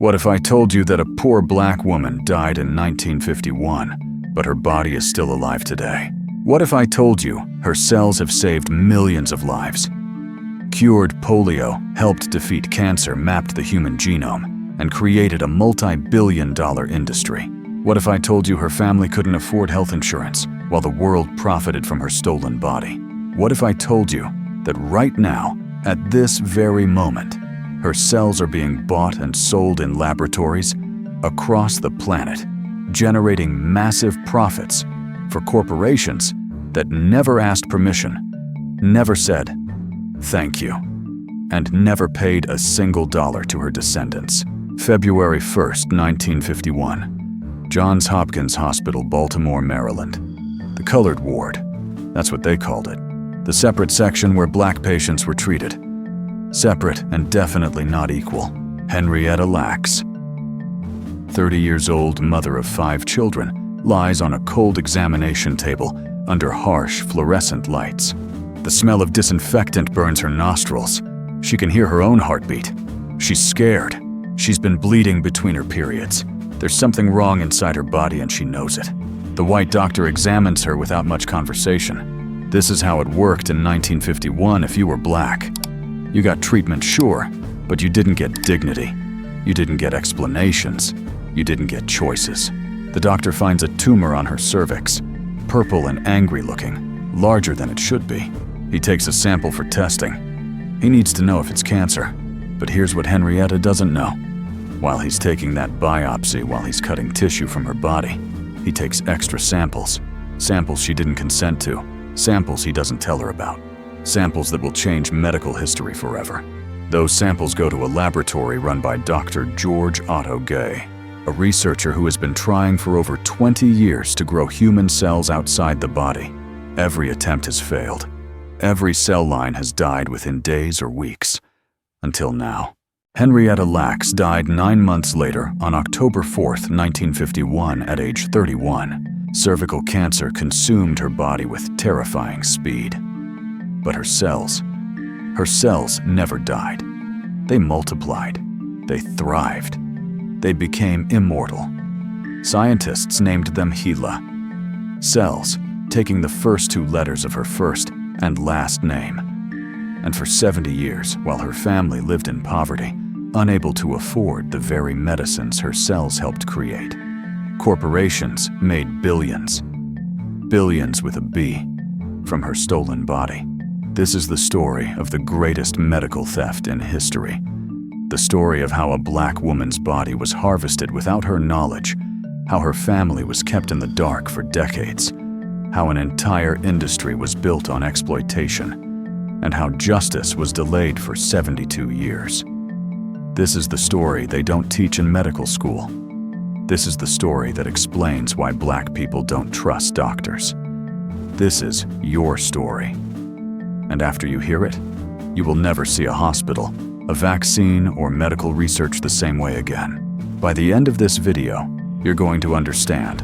What if I told you that a poor black woman died in 1951, but her body is still alive today? What if I told you her cells have saved millions of lives, cured polio, helped defeat cancer, mapped the human genome, and created a multi-billion-dollar industry? What if I told you her family couldn't afford health insurance while the world profited from her stolen body? What if I told you that right now, at this very moment, her cells are being bought and sold in laboratories across the planet, generating massive profits for corporations that never asked permission, never said thank you, and never paid a single dollar to her descendants? February 1st, 1951. Johns Hopkins Hospital, Baltimore, Maryland. The colored ward, that's what they called it. The separate section where black patients were treated. Separate and definitely not equal. Henrietta Lacks, 30 years old, mother of 5 children, lies on a cold examination table under harsh fluorescent lights. The smell of disinfectant burns her nostrils. She can hear her own heartbeat. She's scared. She's been bleeding between her periods. There's something wrong inside her body and she knows it. The white doctor examines her without much conversation. This is how it worked in 1951 if you were black. You got treatment, sure, but you didn't get dignity. You didn't get explanations. You didn't get choices. The doctor finds a tumor on her cervix, purple and angry looking, larger than it should be. He takes a sample for testing. He needs to know if it's cancer, but here's what Henrietta doesn't know. While he's taking that biopsy, while he's cutting tissue from her body, he takes extra samples. Samples she didn't consent to. Samples he doesn't tell her about. Samples that will change medical history forever. Those samples go to a laboratory run by Dr. George Otto Gay, a researcher who has been trying for over 20 years to grow human cells outside the body. Every attempt has failed. Every cell line has died within days or weeks. Until now. Henrietta Lacks died 9 months later on October 4th, 1951 at age 31. Cervical cancer consumed her body with terrifying speed. But her cells never died. They multiplied. They thrived. They became immortal. Scientists named them HeLa. Cells, taking the first 2 letters of her first and last name. And for 70 years, while her family lived in poverty, unable to afford the very medicines her cells helped create, corporations made billions. Billions with a B, from her stolen body. This is the story of the greatest medical theft in history. The story of how a black woman's body was harvested without her knowledge, how her family was kept in the dark for decades, how an entire industry was built on exploitation, and how justice was delayed for 72 years. This is the story they don't teach in medical school. This is the story that explains why black people don't trust doctors. This is your story. And after you hear it, you will never see a hospital, a vaccine, or medical research the same way again. By the end of this video, you're going to understand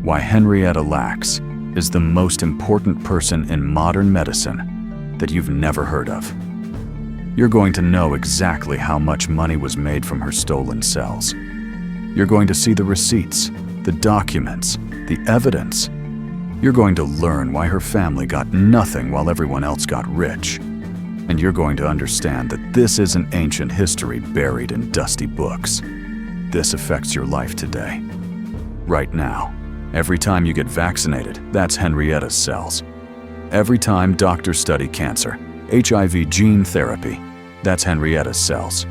why Henrietta Lacks is the most important person in modern medicine that you've never heard of. You're going to know exactly how much money was made from her stolen cells. You're going to see the receipts, the documents, the evidence. You're going to learn why her family got nothing while everyone else got rich. And you're going to understand that this isn't ancient history buried in dusty books. This affects your life today. Right now. Every time you get vaccinated, that's Henrietta's cells. Every time doctors study cancer, HIV gene therapy, that's Henrietta's cells.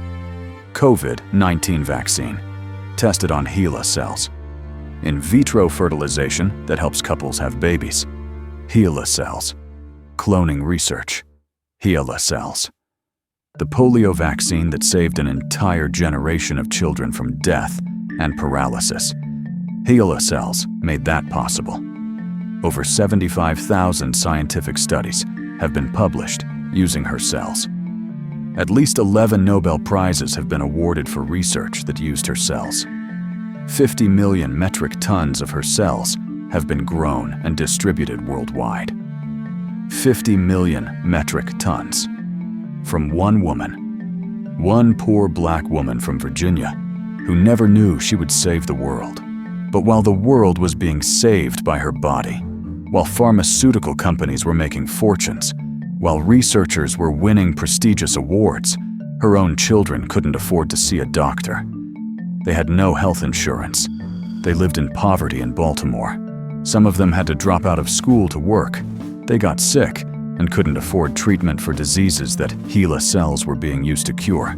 COVID-19 vaccine, tested on HeLa cells. In vitro fertilization that helps couples have babies, HeLa cells. Cloning research, HeLa cells. The polio vaccine that saved an entire generation of children from death and paralysis. HeLa cells made that possible. Over 75,000 scientific studies have been published using her cells. At least 11 Nobel Prizes have been awarded for research that used her cells. 50 million metric tons of her cells have been grown and distributed worldwide. 50 million metric tons. From one woman. One poor black woman from Virginia who never knew she would save the world. But while the world was being saved by her body, while pharmaceutical companies were making fortunes, while researchers were winning prestigious awards, her own children couldn't afford to see a doctor. They had no health insurance. They lived in poverty in Baltimore. Some of them had to drop out of school to work. They got sick and couldn't afford treatment for diseases that HeLa cells were being used to cure.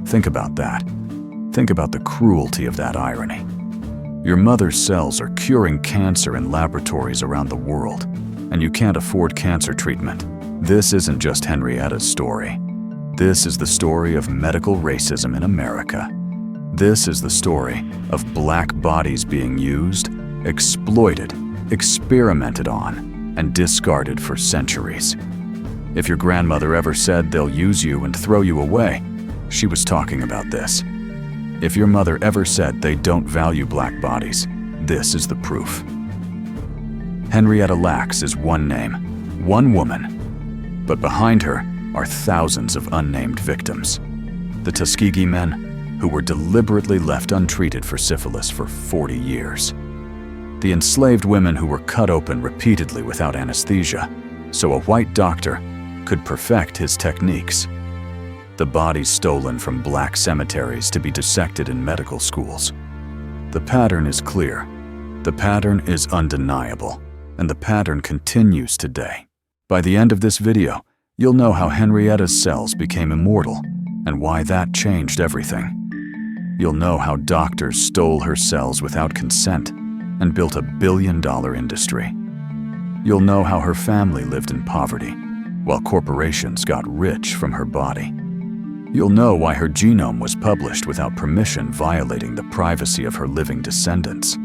Think about that. Think about the cruelty of that irony. Your mother's cells are curing cancer in laboratories around the world, and you can't afford cancer treatment. This isn't just Henrietta's story. This is the story of medical racism in America. This is the story of black bodies being used, exploited, experimented on, and discarded for centuries. If your grandmother ever said they'll use you and throw you away, she was talking about this. If your mother ever said they don't value black bodies, this is the proof. Henrietta Lacks is one name, one woman, but behind her are thousands of unnamed victims. The Tuskegee men, who were deliberately left untreated for syphilis for 40 years. The enslaved women who were cut open repeatedly without anesthesia, so a white doctor could perfect his techniques. The bodies stolen from black cemeteries to be dissected in medical schools. The pattern is clear. The pattern is undeniable, and the pattern continues today. By the end of this video, you'll know how Henrietta's cells became immortal and why that changed everything. You'll know how doctors stole her cells without consent and built a billion-dollar industry. You'll know how her family lived in poverty, while corporations got rich from her body. You'll know why her genome was published without permission, violating the privacy of her living descendants.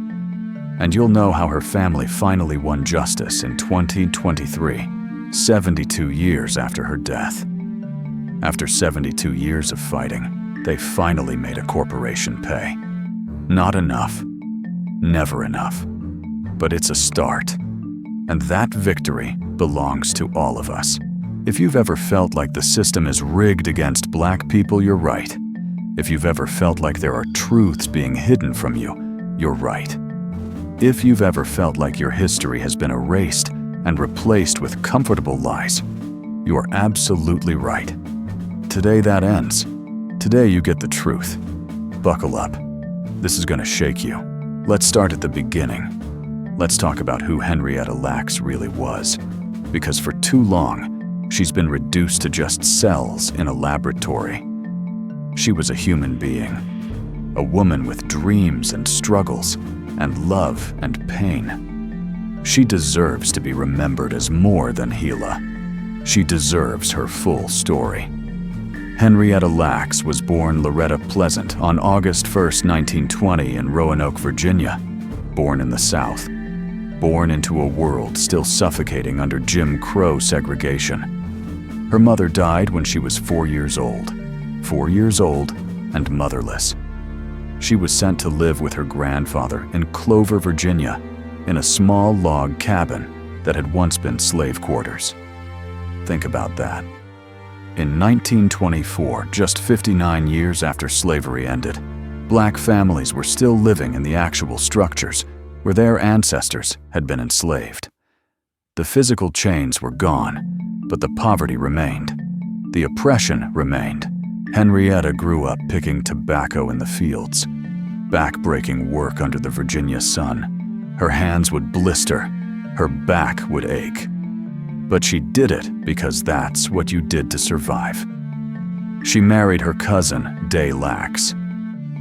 And you'll know how her family finally won justice in 2023, 72 years after her death. After 72 years of fighting, they finally made a corporation pay. Not enough. Never enough. But it's a start. And that victory belongs to all of us. If you've ever felt like the system is rigged against black people, you're right. If you've ever felt like there are truths being hidden from you, you're right. If you've ever felt like your history has been erased and replaced with comfortable lies, you are absolutely right. Today that ends. Today you get the truth. Buckle up. This is going to shake you. Let's start at the beginning. Let's talk about who Henrietta Lacks really was. Because for too long, she's been reduced to just cells in a laboratory. She was a human being, a woman with dreams and struggles, and love and pain. She deserves to be remembered as more than HeLa. She deserves her full story. Henrietta Lacks was born Loretta Pleasant on August 1, 1920 in Roanoke, Virginia. Born in the South. Born into a world still suffocating under Jim Crow segregation. Her mother died when she was 4 years old. 4 years old and motherless. She was sent to live with her grandfather in Clover, Virginia, in a small log cabin that had once been slave quarters. Think about that. In 1924, just 59 years after slavery ended, black families were still living in the actual structures where their ancestors had been enslaved. The physical chains were gone, but the poverty remained. The oppression remained. Henrietta grew up picking tobacco in the fields, back-breaking work under the Virginia sun. Her hands would blister, her back would ache. But she did it because that's what you did to survive. She married her cousin, Day Lacks.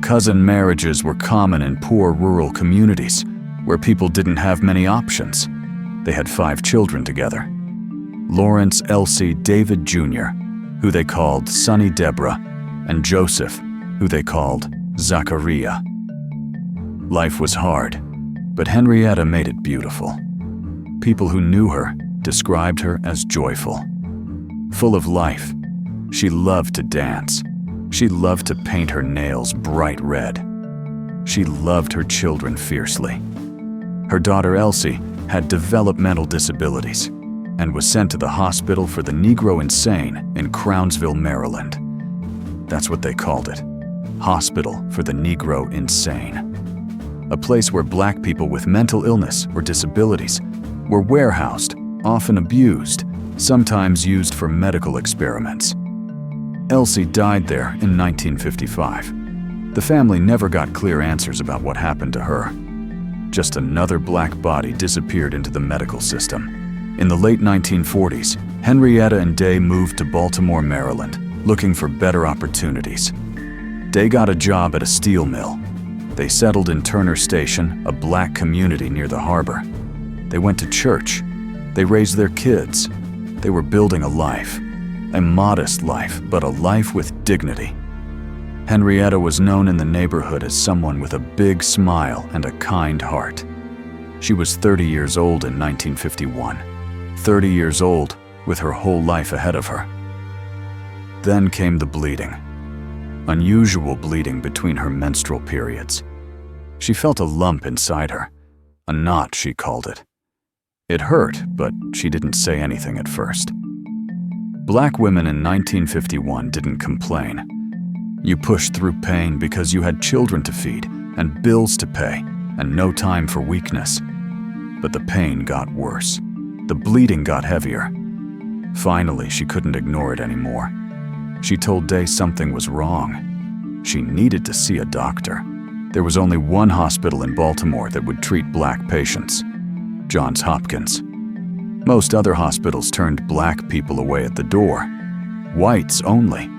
Cousin marriages were common in poor rural communities where people didn't have many options. They had 5 children together. Lawrence Elsie David Jr., who they called Sonny Deborah, and Joseph, who they called Zachariah. Life was hard, but Henrietta made it beautiful. People who knew her described her as joyful. Full of life, she loved to dance. She loved to paint her nails bright red. She loved her children fiercely. Her daughter Elsie had developmental disabilities and was sent to the hospital for the Negro insane in Crownsville, Maryland. That's what they called it. hospital for the Negro insane. A place where black people with mental illness or disabilities were warehoused, often abused, sometimes used for medical experiments. Elsie died there in 1955. The family never got clear answers about what happened to her. Just another black body disappeared into the medical system. In the late 1940s, Henrietta and Day moved to Baltimore, Maryland, looking for better opportunities. Day got a job at a steel mill. They settled in Turner Station, a black community near the harbor. They went to church. They raised their kids. They were building a life. A modest life, but a life with dignity. Henrietta was known in the neighborhood as someone with a big smile and a kind heart. She was 30 years old in 1951. 30 years old, with her whole life ahead of her. Then came the bleeding. Unusual bleeding between her menstrual periods. She felt a lump inside her. A knot, she called it. It hurt, but she didn't say anything at first. Black women in 1951 didn't complain. You pushed through pain because you had children to feed and bills to pay and no time for weakness. But the pain got worse. The bleeding got heavier. Finally, she couldn't ignore it anymore. She told Day something was wrong. She needed to see a doctor. There was only one hospital in Baltimore that would treat black patients, Johns Hopkins. Most other hospitals turned black people away at the door. Whites only.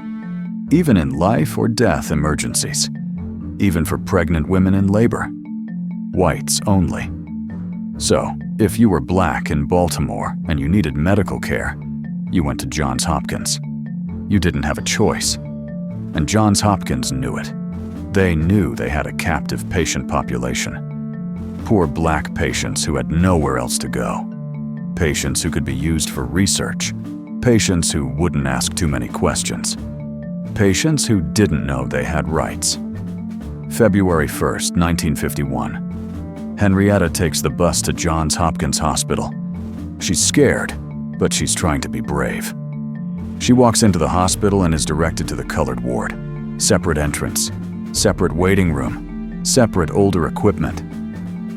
Even in life or death emergencies. Even for pregnant women in labor. Whites only. So, if you were black in Baltimore and you needed medical care, you went to Johns Hopkins. You didn't have a choice. And Johns Hopkins knew it. They knew they had a captive patient population. Poor black patients who had nowhere else to go. Patients who could be used for research. Patients who wouldn't ask too many questions. Patients who didn't know they had rights. February 1st, 1951. Henrietta takes the bus to Johns Hopkins Hospital. She's scared, but she's trying to be brave. She walks into the hospital and is directed to the colored ward. Separate entrance, separate waiting room, separate older equipment.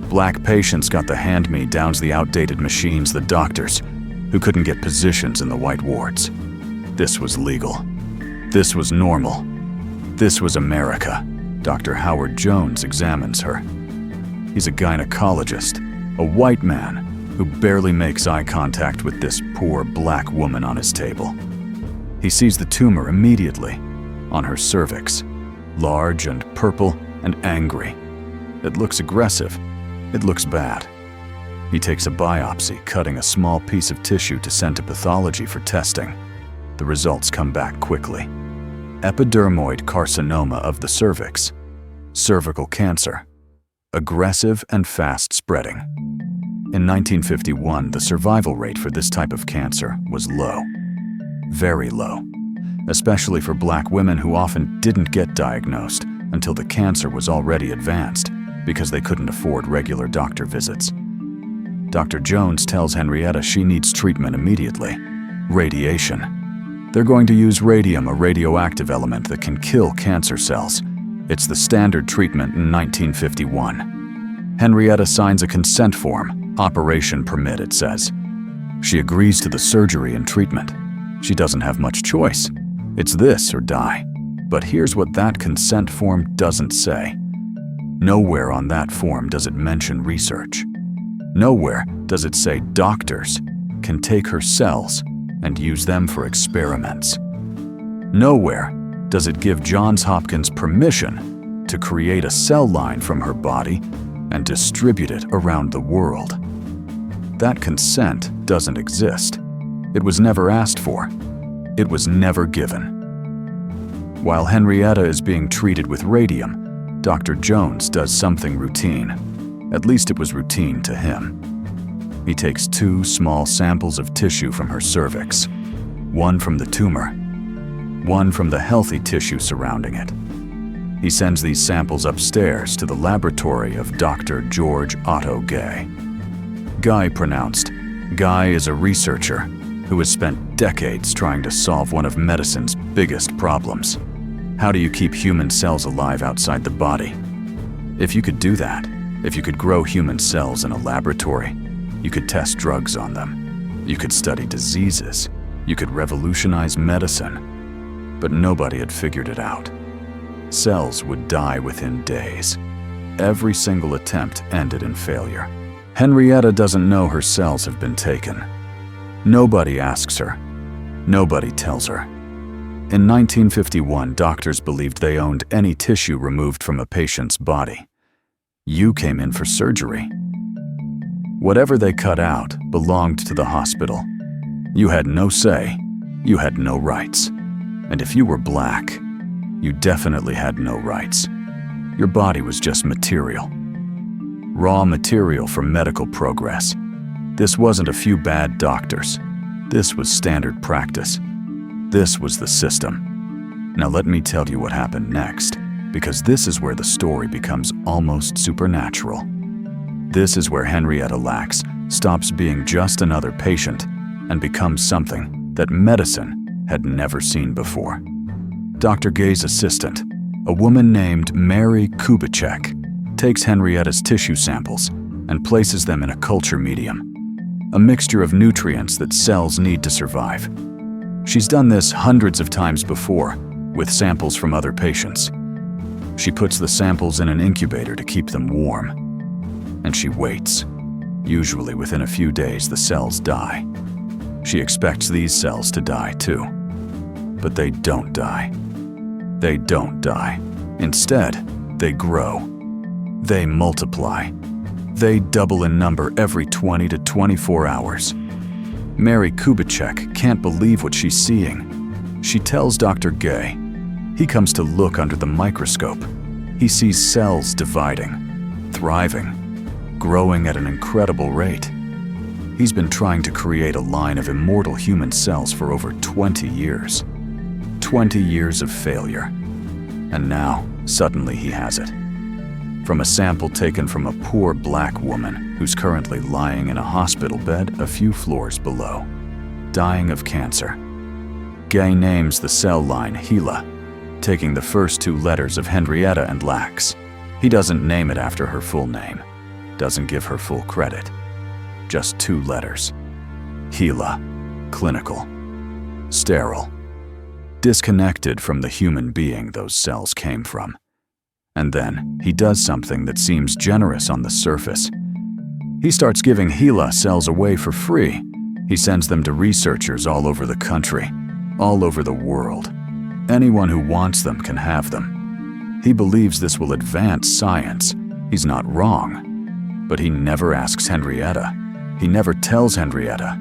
Black patients got the hand-me-downs, the outdated machines, the doctors, who couldn't get positions in the white wards. This was legal. This was normal. This was America. Dr. Howard Jones examines her. He's a gynecologist, a white man who barely makes eye contact with this poor black woman on his table. He sees the tumor immediately, on her cervix, large and purple and angry. It looks aggressive. It looks bad. He takes a biopsy, cutting a small piece of tissue to send to pathology for testing. The results come back quickly. Epidermoid carcinoma of the cervix, cervical cancer, aggressive and fast spreading. In 1951, the survival rate for this type of cancer was low, very low, especially for black women who often didn't get diagnosed until the cancer was already advanced because they couldn't afford regular doctor visits. Dr. Jones tells Henrietta she needs treatment immediately, radiation. They're going to use radium, a radioactive element that can kill cancer cells. It's the standard treatment in 1951. Henrietta signs a consent form, operation permit, it says. She agrees to the surgery and treatment. She doesn't have much choice. It's this or die. But here's what that consent form doesn't say. Nowhere on that form does it mention research. Nowhere does it say doctors can take her cells and use them for experiments. Nowhere does it give Johns Hopkins permission to create a cell line from her body and distribute it around the world. That consent doesn't exist. It was never asked for. It was never given. While Henrietta is being treated with radium, Dr. Jones does something routine. At least it was routine to him. He takes 2 small samples of tissue from her cervix, one from the tumor, one from the healthy tissue surrounding it. He sends these samples upstairs to the laboratory of Dr. George Otto Gay. Guy pronounced. Guy is a researcher who has spent decades trying to solve one of medicine's biggest problems: How do you keep human cells alive outside the body? If you could do that, if you could grow human cells in a laboratory, you could test drugs on them. You could study diseases. You could revolutionize medicine. But nobody had figured it out. Cells would die within days. Every single attempt ended in failure. Henrietta doesn't know her cells have been taken. Nobody asks her. Nobody tells her. In 1951, doctors believed they owned any tissue removed from a patient's body. You came in for surgery. Whatever they cut out belonged to the hospital. You had no say. You had no rights. And if you were black, you definitely had no rights. Your body was just material. Raw material for medical progress. This wasn't a few bad doctors. This was standard practice. This was the system. Now let me tell you what happened next, because this is where the story becomes almost supernatural. This is where Henrietta Lacks stops being just another patient and becomes something that medicine had never seen before. Dr. Gay's assistant, a woman named Mary Kubitschek, takes Henrietta's tissue samples and places them in a culture medium, a mixture of nutrients that cells need to survive. She's done this hundreds of times before with samples from other patients. She puts the samples in an incubator to keep them warm. And she waits. Usually within a few days, the cells die. She expects these cells to die too. But they don't die. They don't die. Instead, they grow. They multiply. They double in number every 20 to 24 hours. Mary Kubitschek can't believe what she's seeing. She tells Dr. Gay. He comes to look under the microscope. He sees cells dividing, thriving, growing at an incredible rate. He's been trying to create a line of immortal human cells for over 20 years. 20 years of failure. And now, suddenly he has it. From a sample taken from a poor black woman who's currently lying in a hospital bed a few floors below, dying of cancer. Gay names the cell line HeLa, taking the first two letters of Henrietta and Lacks. He doesn't name it after her full name, doesn't give her full credit. Just two letters. HeLa, clinical, sterile, disconnected from the human being those cells came from. And then he does something that seems generous on the surface. He starts giving HeLa cells away for free. He sends them to researchers all over the country, all over the world. Anyone who wants them can have them. He believes this will advance science. He's not wrong. But he never asks Henrietta. He never tells Henrietta.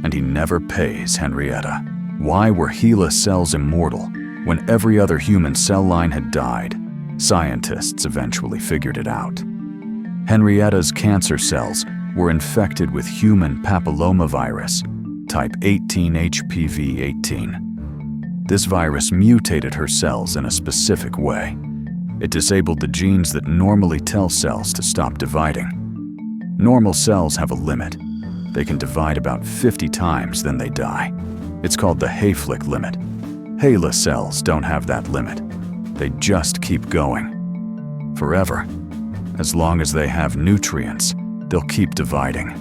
And he never pays Henrietta. Why were HeLa cells immortal when every other human cell line had died? Scientists eventually figured it out. Henrietta's cancer cells were infected with human papillomavirus, type 18 HPV-18. This virus mutated her cells in a specific way. It disabled the genes that normally tell cells to stop dividing. Normal cells have a limit. They can divide about 50 times, then they die. It's called the Hayflick limit. HeLa cells don't have that limit. They just keep going. Forever. As long as they have nutrients, they'll keep dividing.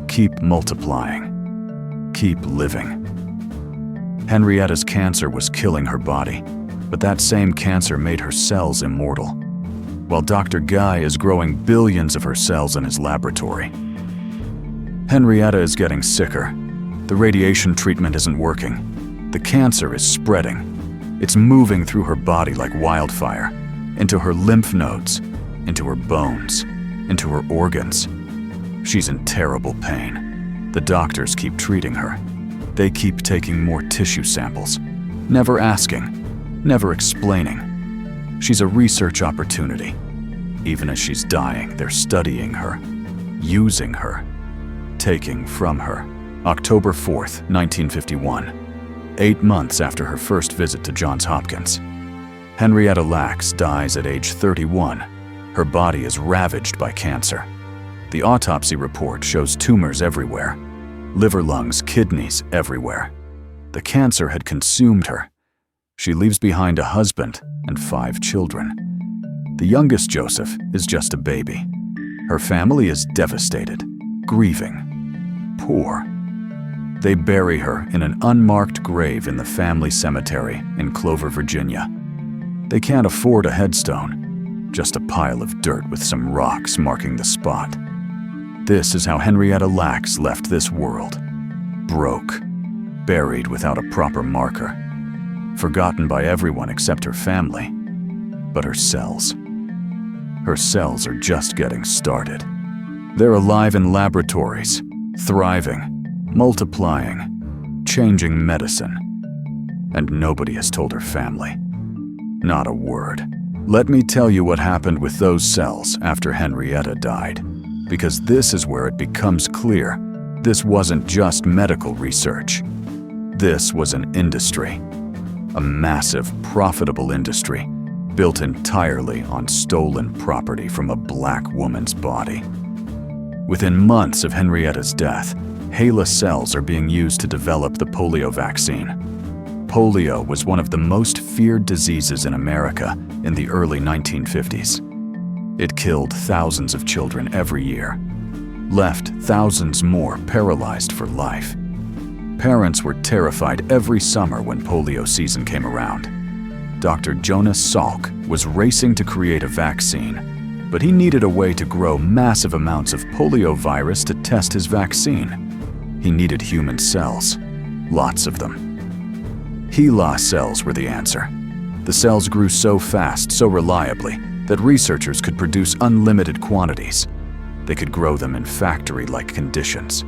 Keep multiplying. Keep living. Henrietta's cancer was killing her body, but that same cancer made her cells immortal. While Dr. Guy is growing billions of her cells in his laboratory. Henrietta is getting sicker. The radiation treatment isn't working. The cancer is spreading. It's moving through her body like wildfire, into her lymph nodes, into her bones, into her organs. She's in terrible pain. The doctors keep treating her. They keep taking more tissue samples, never asking, never explaining. She's a research opportunity. Even as she's dying, they're studying her, using her, taking from her. October 4th, 1951. 8 months after her first visit to Johns Hopkins. Henrietta Lacks dies at age 31. Her body is ravaged by cancer. The autopsy report shows tumors everywhere. Liver, lungs, kidneys everywhere. The cancer had consumed her. She leaves behind a husband and 5 children. The youngest, Joseph, is just a baby. Her family is devastated, grieving, poor. They bury her in an unmarked grave in the family cemetery in Clover, Virginia. They can't afford a headstone, just a pile of dirt with some rocks marking the spot. This is how Henrietta Lacks left this world. Broke, buried without a proper marker, forgotten by everyone except her family. But her cells are just getting started. They're alive in laboratories, thriving, multiplying, changing medicine. And nobody has told her family. Not a word. Let me tell you what happened with those cells after Henrietta died, because this is where it becomes clear this wasn't just medical research. This was an industry, a massive, profitable industry built entirely on stolen property from a black woman's body. Within months of Henrietta's death, HeLa cells are being used to develop the polio vaccine. Polio was one of the most feared diseases in America in the early 1950s. It killed thousands of children every year, left thousands more paralyzed for life. Parents were terrified every summer when polio season came around. Dr. Jonas Salk was racing to create a vaccine, but he needed a way to grow massive amounts of polio virus to test his vaccine. He needed human cells, lots of them. HeLa cells were the answer. The cells grew so fast, so reliably, that researchers could produce unlimited quantities. They could grow them in factory-like conditions.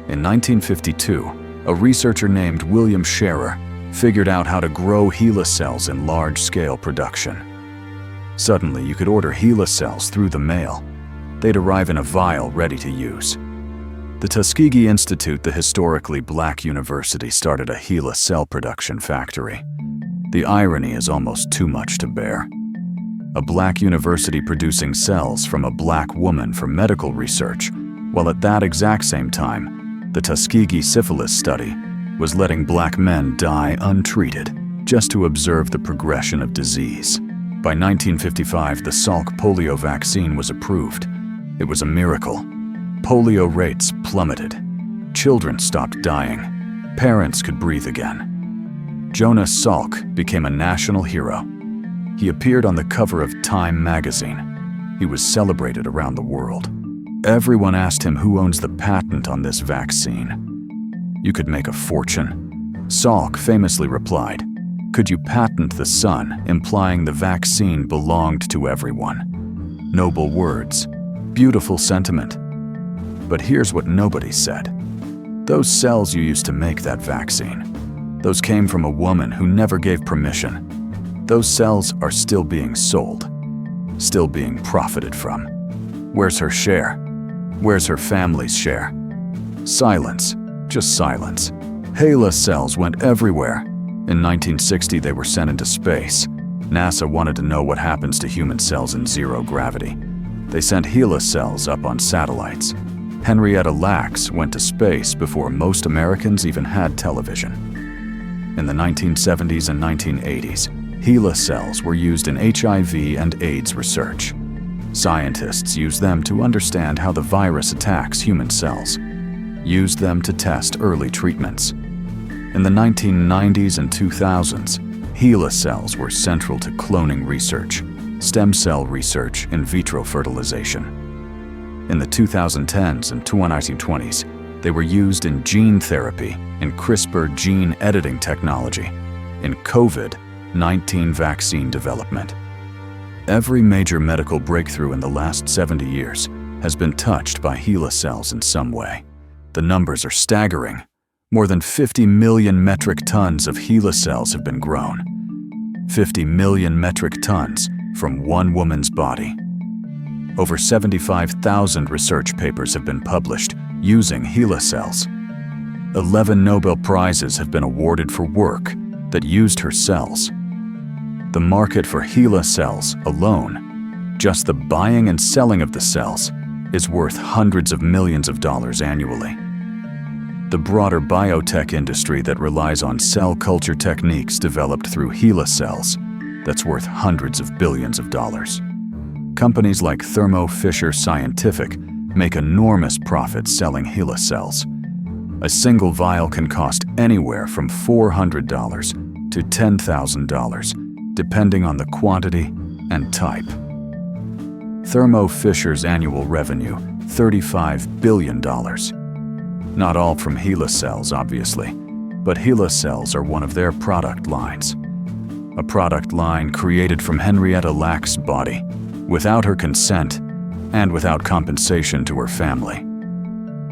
In 1952, a researcher named William Scherer figured out how to grow HeLa cells in large-scale production. Suddenly, you could order HeLa cells through the mail. They'd arrive in a vial ready to use. The Tuskegee Institute, the historically black university, started a HeLa cell production factory. The irony is almost too much to bear. A black university producing cells from a black woman for medical research, while at that exact same time, the Tuskegee syphilis study was letting black men die untreated just to observe the progression of disease. By 1955, the Salk polio vaccine was approved. It was a miracle. Polio rates plummeted. Children stopped dying. Parents could breathe again. Jonas Salk became a national hero. He appeared on the cover of Time magazine. He was celebrated around the world. Everyone asked him who owns the patent on this vaccine. You could make a fortune. Salk famously replied, "Could you patent the sun, implying the vaccine belonged to everyone?" Noble words, beautiful sentiment. But here's what nobody said. Those cells you used to make that vaccine, those came from a woman who never gave permission. Those cells are still being sold, still being profited from. Where's her share? Where's her family's share? Silence, just silence. HeLa cells went everywhere. In 1960, they were sent into space. NASA wanted to know what happens to human cells in zero gravity. They sent HeLa cells up on satellites. Henrietta Lacks went to space before most Americans even had television. In the 1970s and 1980s, HeLa cells were used in HIV and AIDS research. Scientists used them to understand how the virus attacks human cells, used them to test early treatments. In the 1990s and 2000s, HeLa cells were central to cloning research, stem cell research, in vitro fertilization. In the 2010s and 1920s, they were used in gene therapy, in CRISPR gene editing technology, in COVID-19 vaccine development. Every major medical breakthrough in the last 70 years has been touched by HeLa cells in some way. The numbers are staggering. More than 50 million metric tons of HeLa cells have been grown. 50 million metric tons from one woman's body. Over 75,000 research papers have been published using HeLa cells. 11 Nobel Prizes have been awarded for work that used her cells. The market for HeLa cells alone, just the buying and selling of the cells, is worth hundreds of millions of dollars annually. the broader biotech industry that relies on cell culture techniques developed through HeLa cells that's worth hundreds of billions of dollars. Companies like Thermo Fisher Scientific make enormous profits selling HeLa cells. A single vial can cost anywhere from $400 to $10,000, depending on the quantity and type. Thermo Fisher's annual revenue, $35 billion. Not all from HeLa cells, obviously, but HeLa cells are one of their product lines. A product line created from Henrietta Lacks' body, without her consent and without compensation to her family.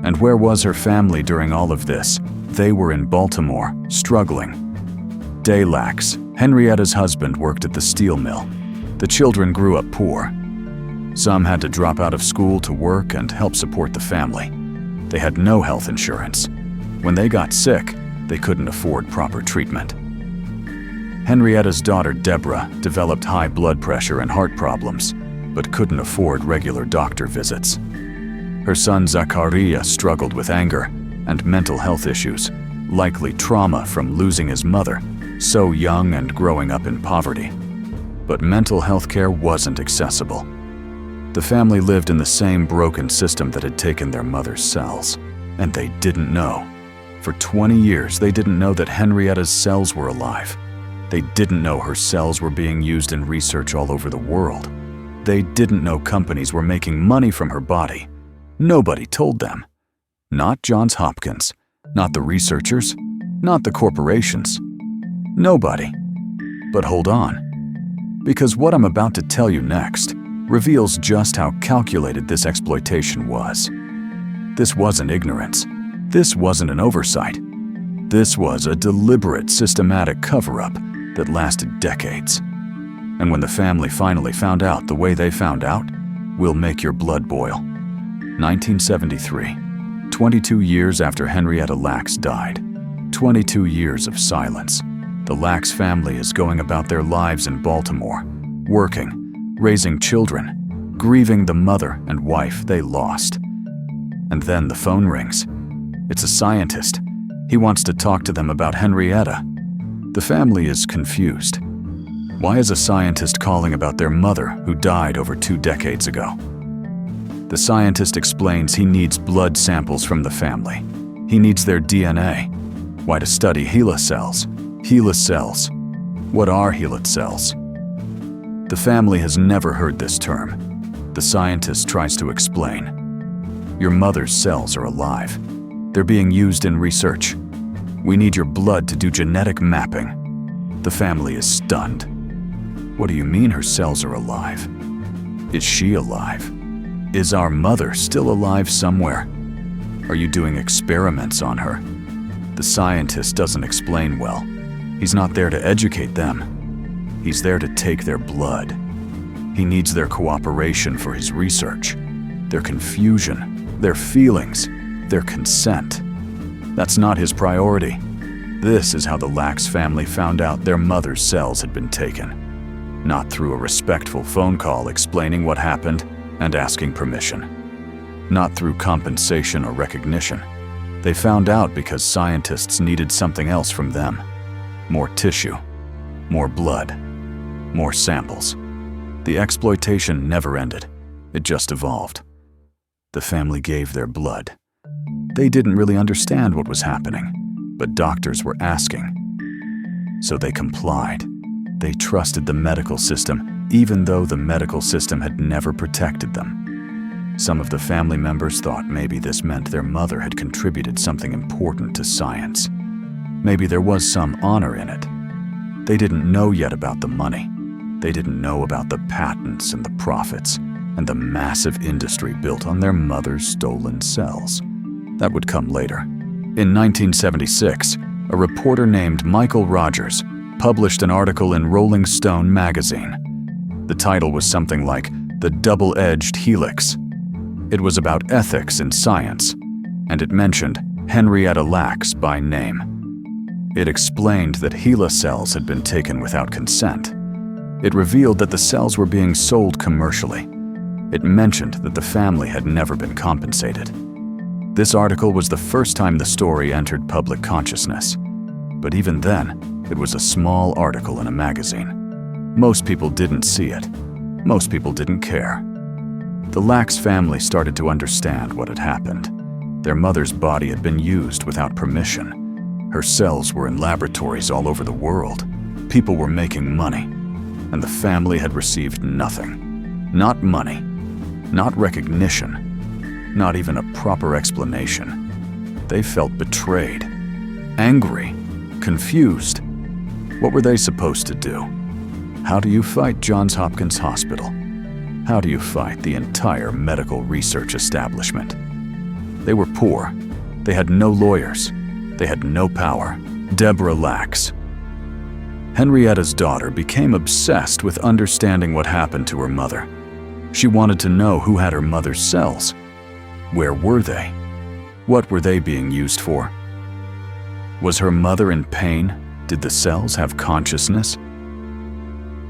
And where was her family during all of this? They were in Baltimore, struggling. Day Lacks, Henrietta's husband, worked at the steel mill. The children grew up poor. Some had to drop out of school to work and help support the family. They had no health insurance. When they got sick, they couldn't afford proper treatment. Henrietta's daughter, Deborah, developed high blood pressure and heart problems, but couldn't afford regular doctor visits. Her son, Zachariah, struggled with anger and mental health issues, likely trauma from losing his mother, so young and growing up in poverty. But mental health care wasn't accessible. The family lived in the same broken system that had taken their mother's cells, and they didn't know. For 20 years, they didn't know that Henrietta's cells were alive. They didn't know her cells were being used in research all over the world. They didn't know companies were making money from her body. Nobody told them. Not Johns Hopkins, not the researchers, not the corporations. Nobody. But hold on, because what I'm about to tell you next reveals just how calculated this exploitation was. This wasn't ignorance. This wasn't an oversight. This was a deliberate, systematic cover-up that lasted decades. And when the family finally found out the way they found out, will make your blood boil. 1973, 22 years after Henrietta Lacks died. 22 years of silence. The Lacks family is going about their lives in Baltimore, working, raising children, grieving the mother and wife they lost. And then the phone rings. It's a scientist. He wants to talk to them about Henrietta. The family is confused. Why is a scientist calling about their mother who died over 2 decades ago? The scientist explains he needs blood samples from the family. He needs their DNA. Why? To study HeLa cells. HeLa cells. What are HeLa cells? The family has never heard this term. The scientist tries to explain. Your mother's cells are alive. They're being used in research. We need your blood to do genetic mapping. The family is stunned. What do you mean her cells are alive? Is she alive? Is our mother still alive somewhere? Are you doing experiments on her? The scientist doesn't explain well. He's not there to educate them. He's there to take their blood. He needs their cooperation for his research, their confusion, their feelings, their consent. That's not his priority. This is how the Lacks family found out their mother's cells had been taken. Not through a respectful phone call explaining what happened and asking permission. Not through compensation or recognition. They found out because scientists needed something else from them. More tissue, more blood, more samples. The exploitation never ended. It just evolved. The family gave their blood. They didn't really understand what was happening, but doctors were asking. So they complied. They trusted the medical system, even though the medical system had never protected them. Some of the family members thought maybe this meant their mother had contributed something important to science. Maybe there was some honor in it. They didn't know yet about the money. They didn't know about the patents and the profits and the massive industry built on their mother's stolen cells. That would come later. In 1976, a reporter named Michael Rogers published an article in Rolling Stone magazine. The title was something like "The Double-Edged Helix." It was about ethics in science, and it mentioned Henrietta Lacks by name. It explained that HeLa cells had been taken without consent. It revealed that the cells were being sold commercially. It mentioned that the family had never been compensated. This article was the first time the story entered public consciousness. But even then, it was a small article in a magazine. Most people didn't see it. Most people didn't care. The Lacks family started to understand what had happened. Their mother's body had been used without permission. Her cells were in laboratories all over the world. People were making money, and the family had received nothing. Not money, not recognition, not even a proper explanation. They felt betrayed, angry, confused. What were they supposed to do? How do you fight Johns Hopkins Hospital? How do you fight the entire medical research establishment? They were poor. They had no lawyers. They had no power. Deborah Lacks. Henrietta's daughter became obsessed with understanding what happened to her mother. She wanted to know who had her mother's cells. Where were they? What were they being used for? Was her mother in pain? Did the cells have consciousness?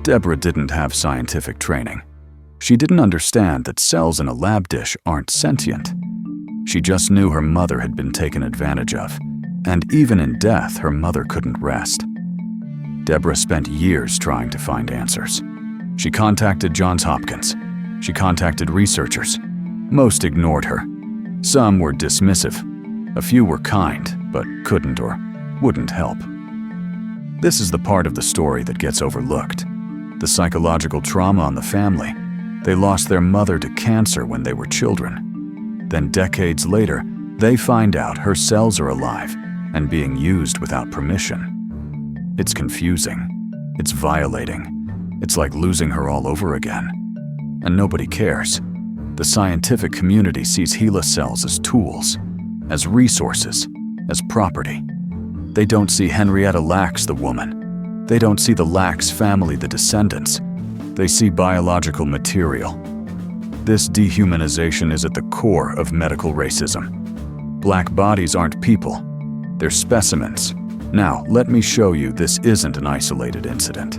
Deborah didn't have scientific training. She didn't understand that cells in a lab dish aren't sentient. She just knew her mother had been taken advantage of, and even in death, her mother couldn't rest. Deborah spent years trying to find answers. She contacted Johns Hopkins. She contacted researchers. Most ignored her. Some were dismissive. A few were kind, but couldn't or wouldn't help. This is the part of the story that gets overlooked. The psychological trauma on the family. They lost their mother to cancer when they were children. Then decades later, they find out her cells are alive and being used without permission. It's confusing. It's violating. It's like losing her all over again. And nobody cares. The scientific community sees HeLa cells as tools, as resources, as property. They don't see Henrietta Lacks the woman. They don't see the Lacks family the descendants. They see biological material. This dehumanization is at the core of medical racism. Black bodies aren't people. They're specimens. Now, let me show you this isn't an isolated incident.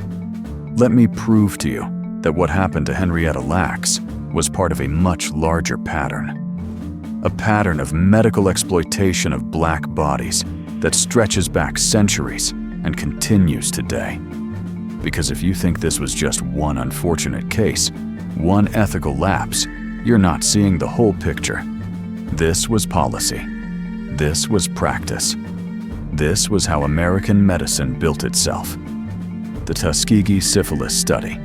Let me prove to you that what happened to Henrietta Lacks was part of a much larger pattern. A pattern of medical exploitation of black bodies that stretches back centuries and continues today. Because if you think this was just one unfortunate case, one ethical lapse, you're not seeing the whole picture. This was policy. This was practice. This was how American medicine built itself. The Tuskegee Syphilis Study,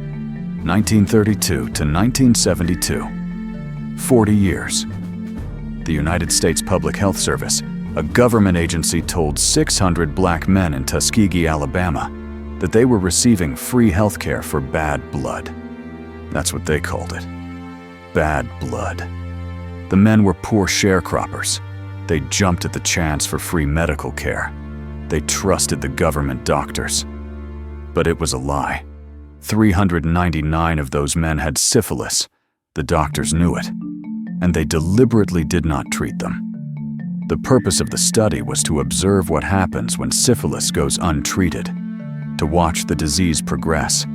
1932 to 1972. 40 years. The United States Public Health Service, a government agency, told 600 black men in Tuskegee, Alabama, that they were receiving free health care for bad blood. That's what they called it. Bad blood. The men were poor sharecroppers. They jumped at the chance for free medical care. They trusted the government doctors. But it was a lie. 399 of those men had syphilis. The doctors knew it, and they deliberately did not treat them. The purpose of the study was to observe what happens when syphilis goes untreated, to watch the disease progress,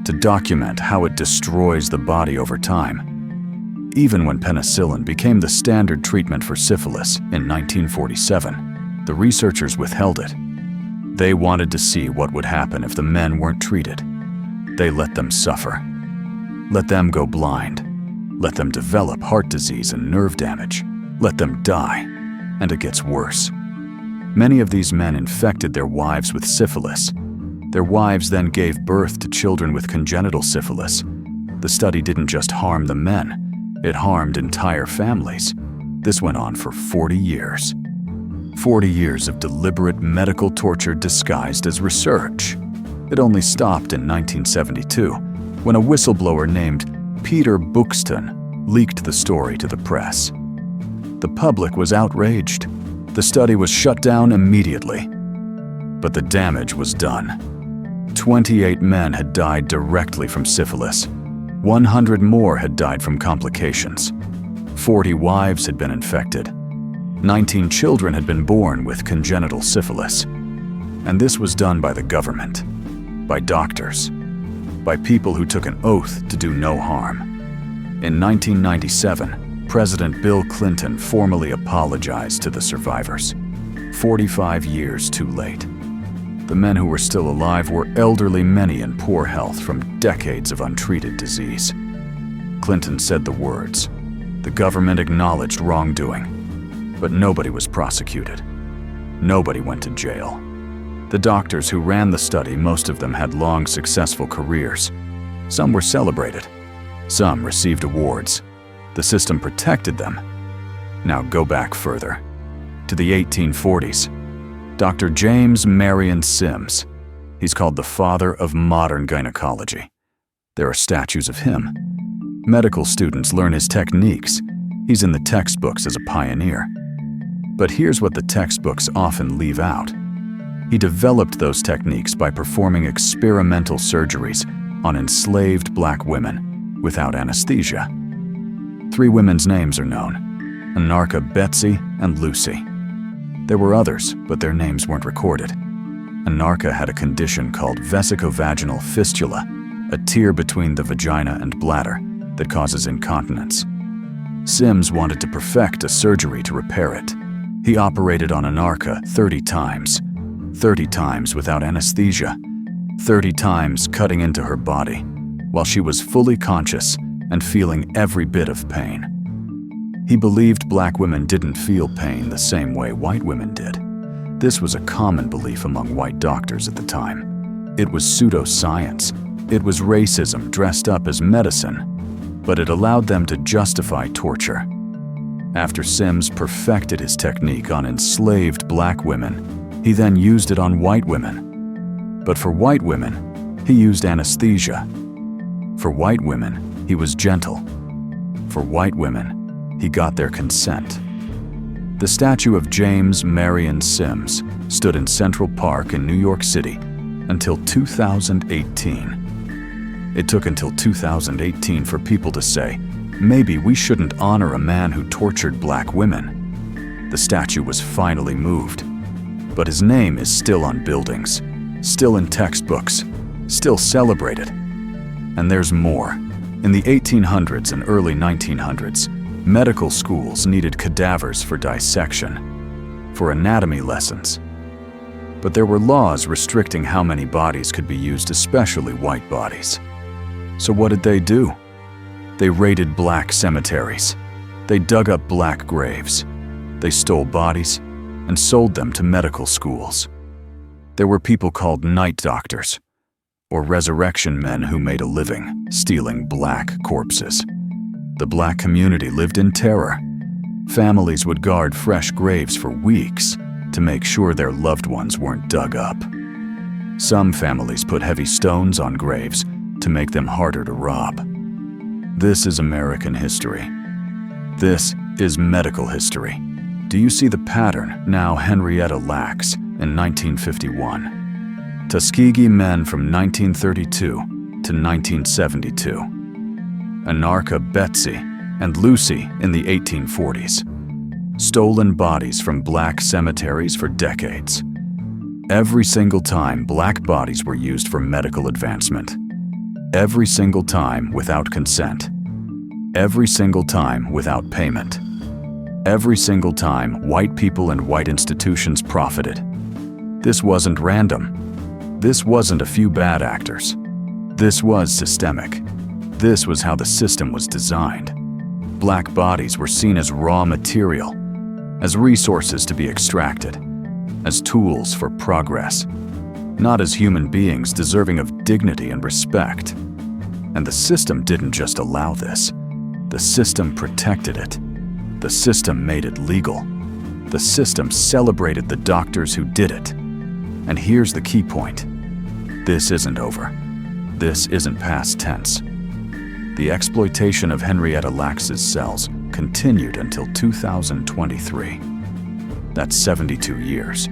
to document how it destroys the body over time. Even when penicillin became the standard treatment for syphilis in 1947, the researchers withheld it. They wanted to see what would happen if the men weren't treated. They let them suffer. Let them go blind. Let them develop heart disease and nerve damage. Let them die. And it gets worse. Many of these men infected their wives with syphilis. Their wives then gave birth to children with congenital syphilis. The study didn't just harm the men, it harmed entire families. This went on for 40 years. 40 years of deliberate medical torture disguised as research. It only stopped in 1972, when a whistleblower named Peter Buxton leaked the story to the press. The public was outraged. The study was shut down immediately. But the damage was done. 28 men had died directly from syphilis. 100 more had died from complications. 40 wives had been infected. 19 children had been born with congenital syphilis. And this was done by the government, by doctors, by people who took an oath to do no harm. In 1997, President Bill Clinton formally apologized to the survivors. 45 years too late. The men who were still alive were elderly, many in poor health from decades of untreated disease. Clinton said the words. The government acknowledged wrongdoing, but nobody was prosecuted. Nobody went to jail. The doctors who ran the study, most of them had long, successful careers. Some were celebrated. Some received awards. The system protected them. Now go back further, to the 1840s. Dr. James Marion Sims. He's called the father of modern gynecology. There are statues of him. Medical students learn his techniques. He's in the textbooks as a pioneer. But here's what the textbooks often leave out. He developed those techniques by performing experimental surgeries on enslaved black women without anesthesia. 3 women's names are known: Anarcha Betsy and Lucy. There were others, but their names weren't recorded. Anarcha had a condition called vesicovaginal fistula, a tear between the vagina and bladder that causes incontinence. Sims wanted to perfect a surgery to repair it. He operated on Anarcha 30 times. 30 times without anesthesia. 30 times cutting into her body, while she was fully conscious and feeling every bit of pain. He believed black women didn't feel pain the same way white women did. This was a common belief among white doctors at the time. It was pseudoscience. It was racism dressed up as medicine, but it allowed them to justify torture. After Sims perfected his technique on enslaved black women, he then used it on white women. But for white women, he used anesthesia. For white women, he was gentle. For white women, he got their consent. The statue of James Marion Sims stood in Central Park in New York City until 2018. It took until 2018 for people to say, maybe we shouldn't honor a man who tortured black women. The statue was finally moved. But his name is still on buildings, still in textbooks, still celebrated. And there's more. In the 1800s and early 1900s, medical schools needed cadavers for dissection, for anatomy lessons. But there were laws restricting how many bodies could be used, especially white bodies. So what did they do? They raided black cemeteries. They dug up black graves. They stole bodies and sold them to medical schools. There were people called night doctors, or resurrection men who made a living stealing black corpses. The black community lived in terror. Families would guard fresh graves for weeks to make sure their loved ones weren't dug up. Some families put heavy stones on graves to make them harder to rob. This is American history. This is medical history. Do you see the pattern? Now Henrietta Lacks in 1951. Tuskegee men from 1932 to 1972. Anarcha Betsy and Lucy in the 1840s. Stolen bodies from black cemeteries for decades. Every single time, black bodies were used for medical advancement. Every single time without consent. Every single time without payment. Every single time, white people and white institutions profited. This wasn't random. This wasn't a few bad actors. This was systemic. This was how the system was designed. Black bodies were seen as raw material, as resources to be extracted, as tools for progress, not as human beings deserving of dignity and respect. And the system didn't just allow this. The system protected it. The system made it legal. The system celebrated the doctors who did it. And here's the key point. This isn't over. This isn't past tense. The exploitation of Henrietta Lacks's cells continued until 2023. That's 72 years.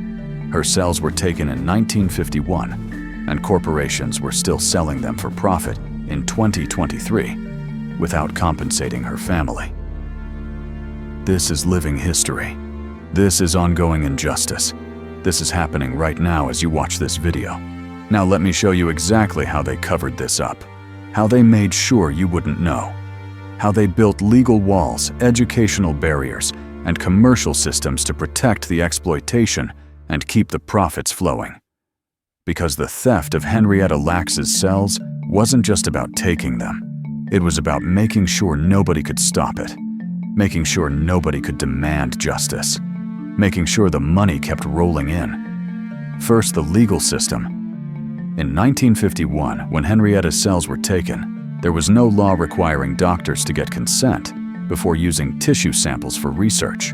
Her cells were taken in 1951, and corporations were still selling them for profit in 2023 without compensating her family. This is living history. This is ongoing injustice. This is happening right now as you watch this video. Now let me show you exactly how they covered this up, how they made sure you wouldn't know. how they built legal walls, educational barriers, and commercial systems to protect the exploitation and keep the profits flowing. Because the theft of Henrietta Lacks's cells wasn't just about taking them. It was about making sure nobody could stop it, making sure nobody could demand justice, making sure the money kept rolling in. First, the legal system. In 1951, when Henrietta's cells were taken, there was no law requiring doctors to get consent before using tissue samples for research.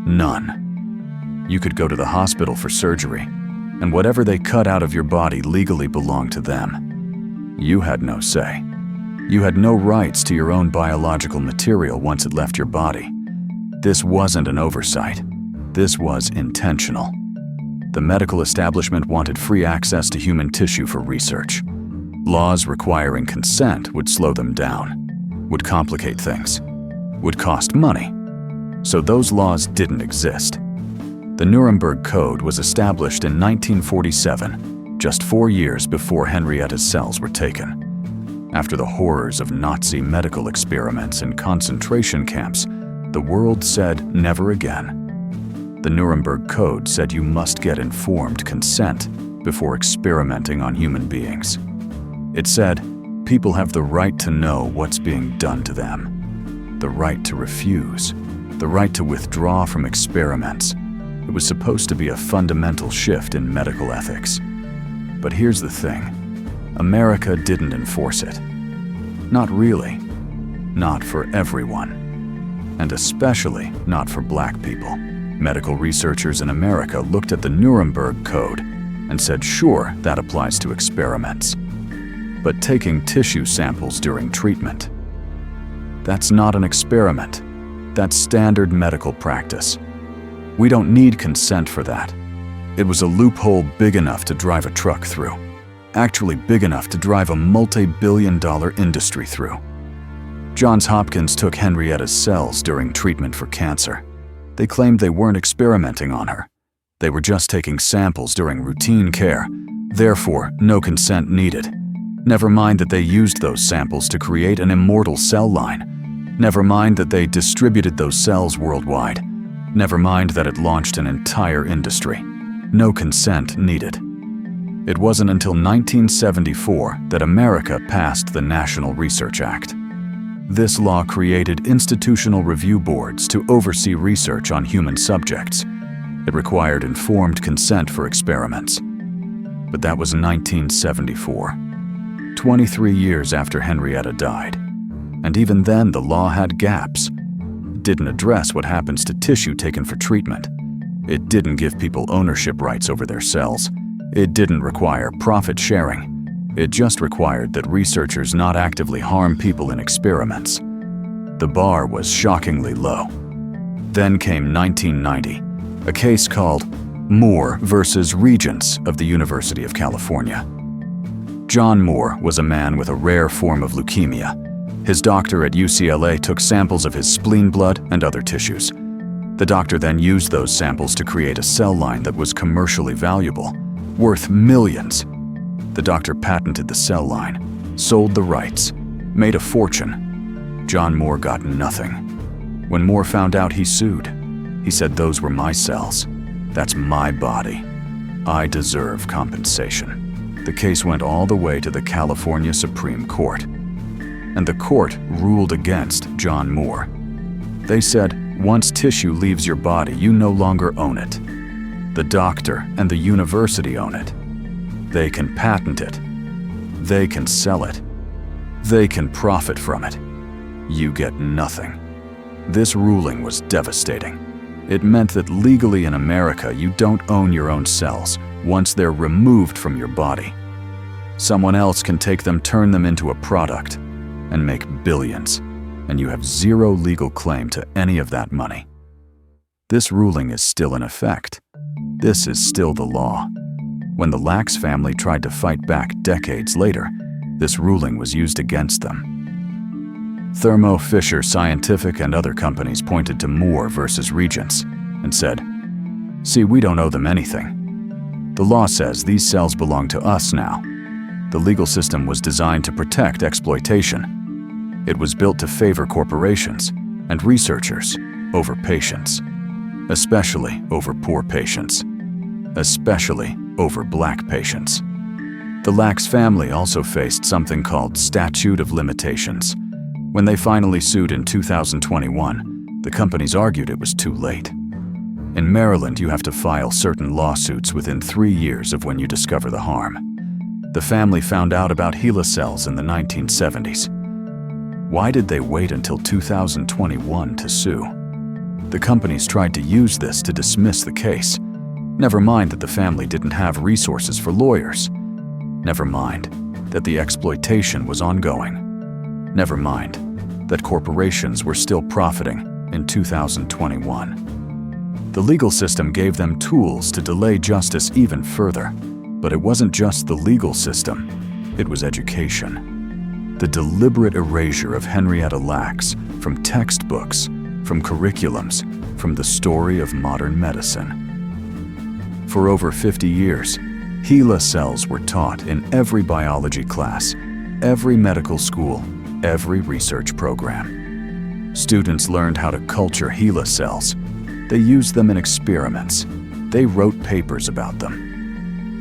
None. You could go to the hospital for surgery, and whatever they cut out of your body legally belonged to them. You had no say. You had no rights to your own biological material once it left your body. This wasn't an oversight. This was intentional. The medical establishment wanted free access to human tissue for research. Laws requiring consent would slow them down, would complicate things, would cost money. So those laws didn't exist. The Nuremberg Code was established in 1947, just 4 years before Henrietta's cells were taken. After the horrors of Nazi medical experiments in concentration camps, the world said never again. The Nuremberg Code said you must get informed consent before experimenting on human beings. It said people have the right to know what's being done to them, the right to refuse, the right to withdraw from experiments. It was supposed to be a fundamental shift in medical ethics. But here's the thing. America didn't enforce it. Not really. Not for everyone. And especially not for Black people. Medical researchers in America looked at the Nuremberg Code and said, sure, that applies to experiments. But taking tissue samples during treatment, that's not an experiment. That's standard medical practice. We don't need consent for that. It was a loophole big enough to drive a truck through. Actually big enough to drive a multi-billion-dollar industry through. Johns Hopkins took Henrietta's cells during treatment for cancer. They claimed they weren't experimenting on her. They were just taking samples during routine care, therefore no consent needed. Never mind that they used those samples to create an immortal cell line. Never mind that they distributed those cells worldwide. Never mind that it launched an entire industry. No consent needed. It wasn't until 1974 that America passed the National Research Act. This law created institutional review boards to oversee research on human subjects. It required informed consent for experiments. But that was 1974, 23 years after Henrietta died. And even then, the law had gaps. It didn't address what happens to tissue taken for treatment. It didn't give people ownership rights over their cells. It didn't require profit sharing. It just required that researchers not actively harm people in experiments. The bar was shockingly low. Then came 1990, a case called Moore versus Regents of the University of California. John Moore was a man with a rare form of leukemia. His doctor at UCLA took samples of his spleen blood and other tissues. The doctor then used those samples to create a cell line that was commercially valuable, worth millions. The doctor patented the cell line, sold the rights, made a fortune. John Moore got nothing. When Moore found out, he sued. He said, those were my cells. That's my body. I deserve compensation. The case went all the way to the California Supreme Court. And the court ruled against John Moore. They said, once tissue leaves your body, you no longer own it. The doctor and the university own it. They can patent it. They can sell it. They can profit from it. You get nothing. This ruling was devastating. It meant that legally in America, you don't own your own cells once they're removed from your body. Someone else can take them, turn them into a product, and make billions, and you have zero legal claim to any of that money. This ruling is still in effect. This is still the law. When the Lacks family tried to fight back decades later, this ruling was used against them. Thermo Fisher Scientific and other companies pointed to Moore versus Regents and said, see, we don't owe them anything. The law says these cells belong to us now. The legal system was designed to protect exploitation. It was built to favor corporations and researchers over patients, especially over poor patients, especially over Black patients. The Lacks family also faced something called statute of limitations. When they finally sued in 2021, the companies argued it was too late. In Maryland, you have to file certain lawsuits within 3 years of when you discover the harm. The family found out about HeLa cells in the 1970s. Why did they wait until 2021 to sue? The companies tried to use this to dismiss the case. Never mind that the family didn't have resources for lawyers. Never mind that the exploitation was ongoing. Never mind that corporations were still profiting in 2021. The legal system gave them tools to delay justice even further. But it wasn't just the legal system, it was education. The deliberate erasure of Henrietta Lacks from textbooks, from curriculums, from the story of modern medicine. For over 50 years, HeLa cells were taught in every biology class, every medical school, every research program. Students learned how to culture HeLa cells. They used them in experiments. They wrote papers about them.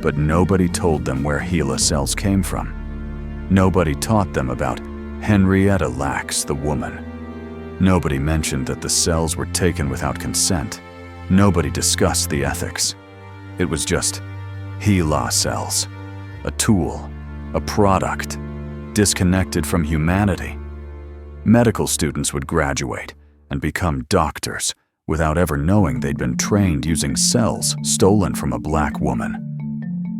But nobody told them where HeLa cells came from. Nobody taught them about Henrietta Lacks, the woman. Nobody mentioned that the cells were taken without consent. Nobody discussed the ethics. It was just HeLa cells, a tool, a product, disconnected from humanity. Medical students would graduate and become doctors without ever knowing they'd been trained using cells stolen from a Black woman.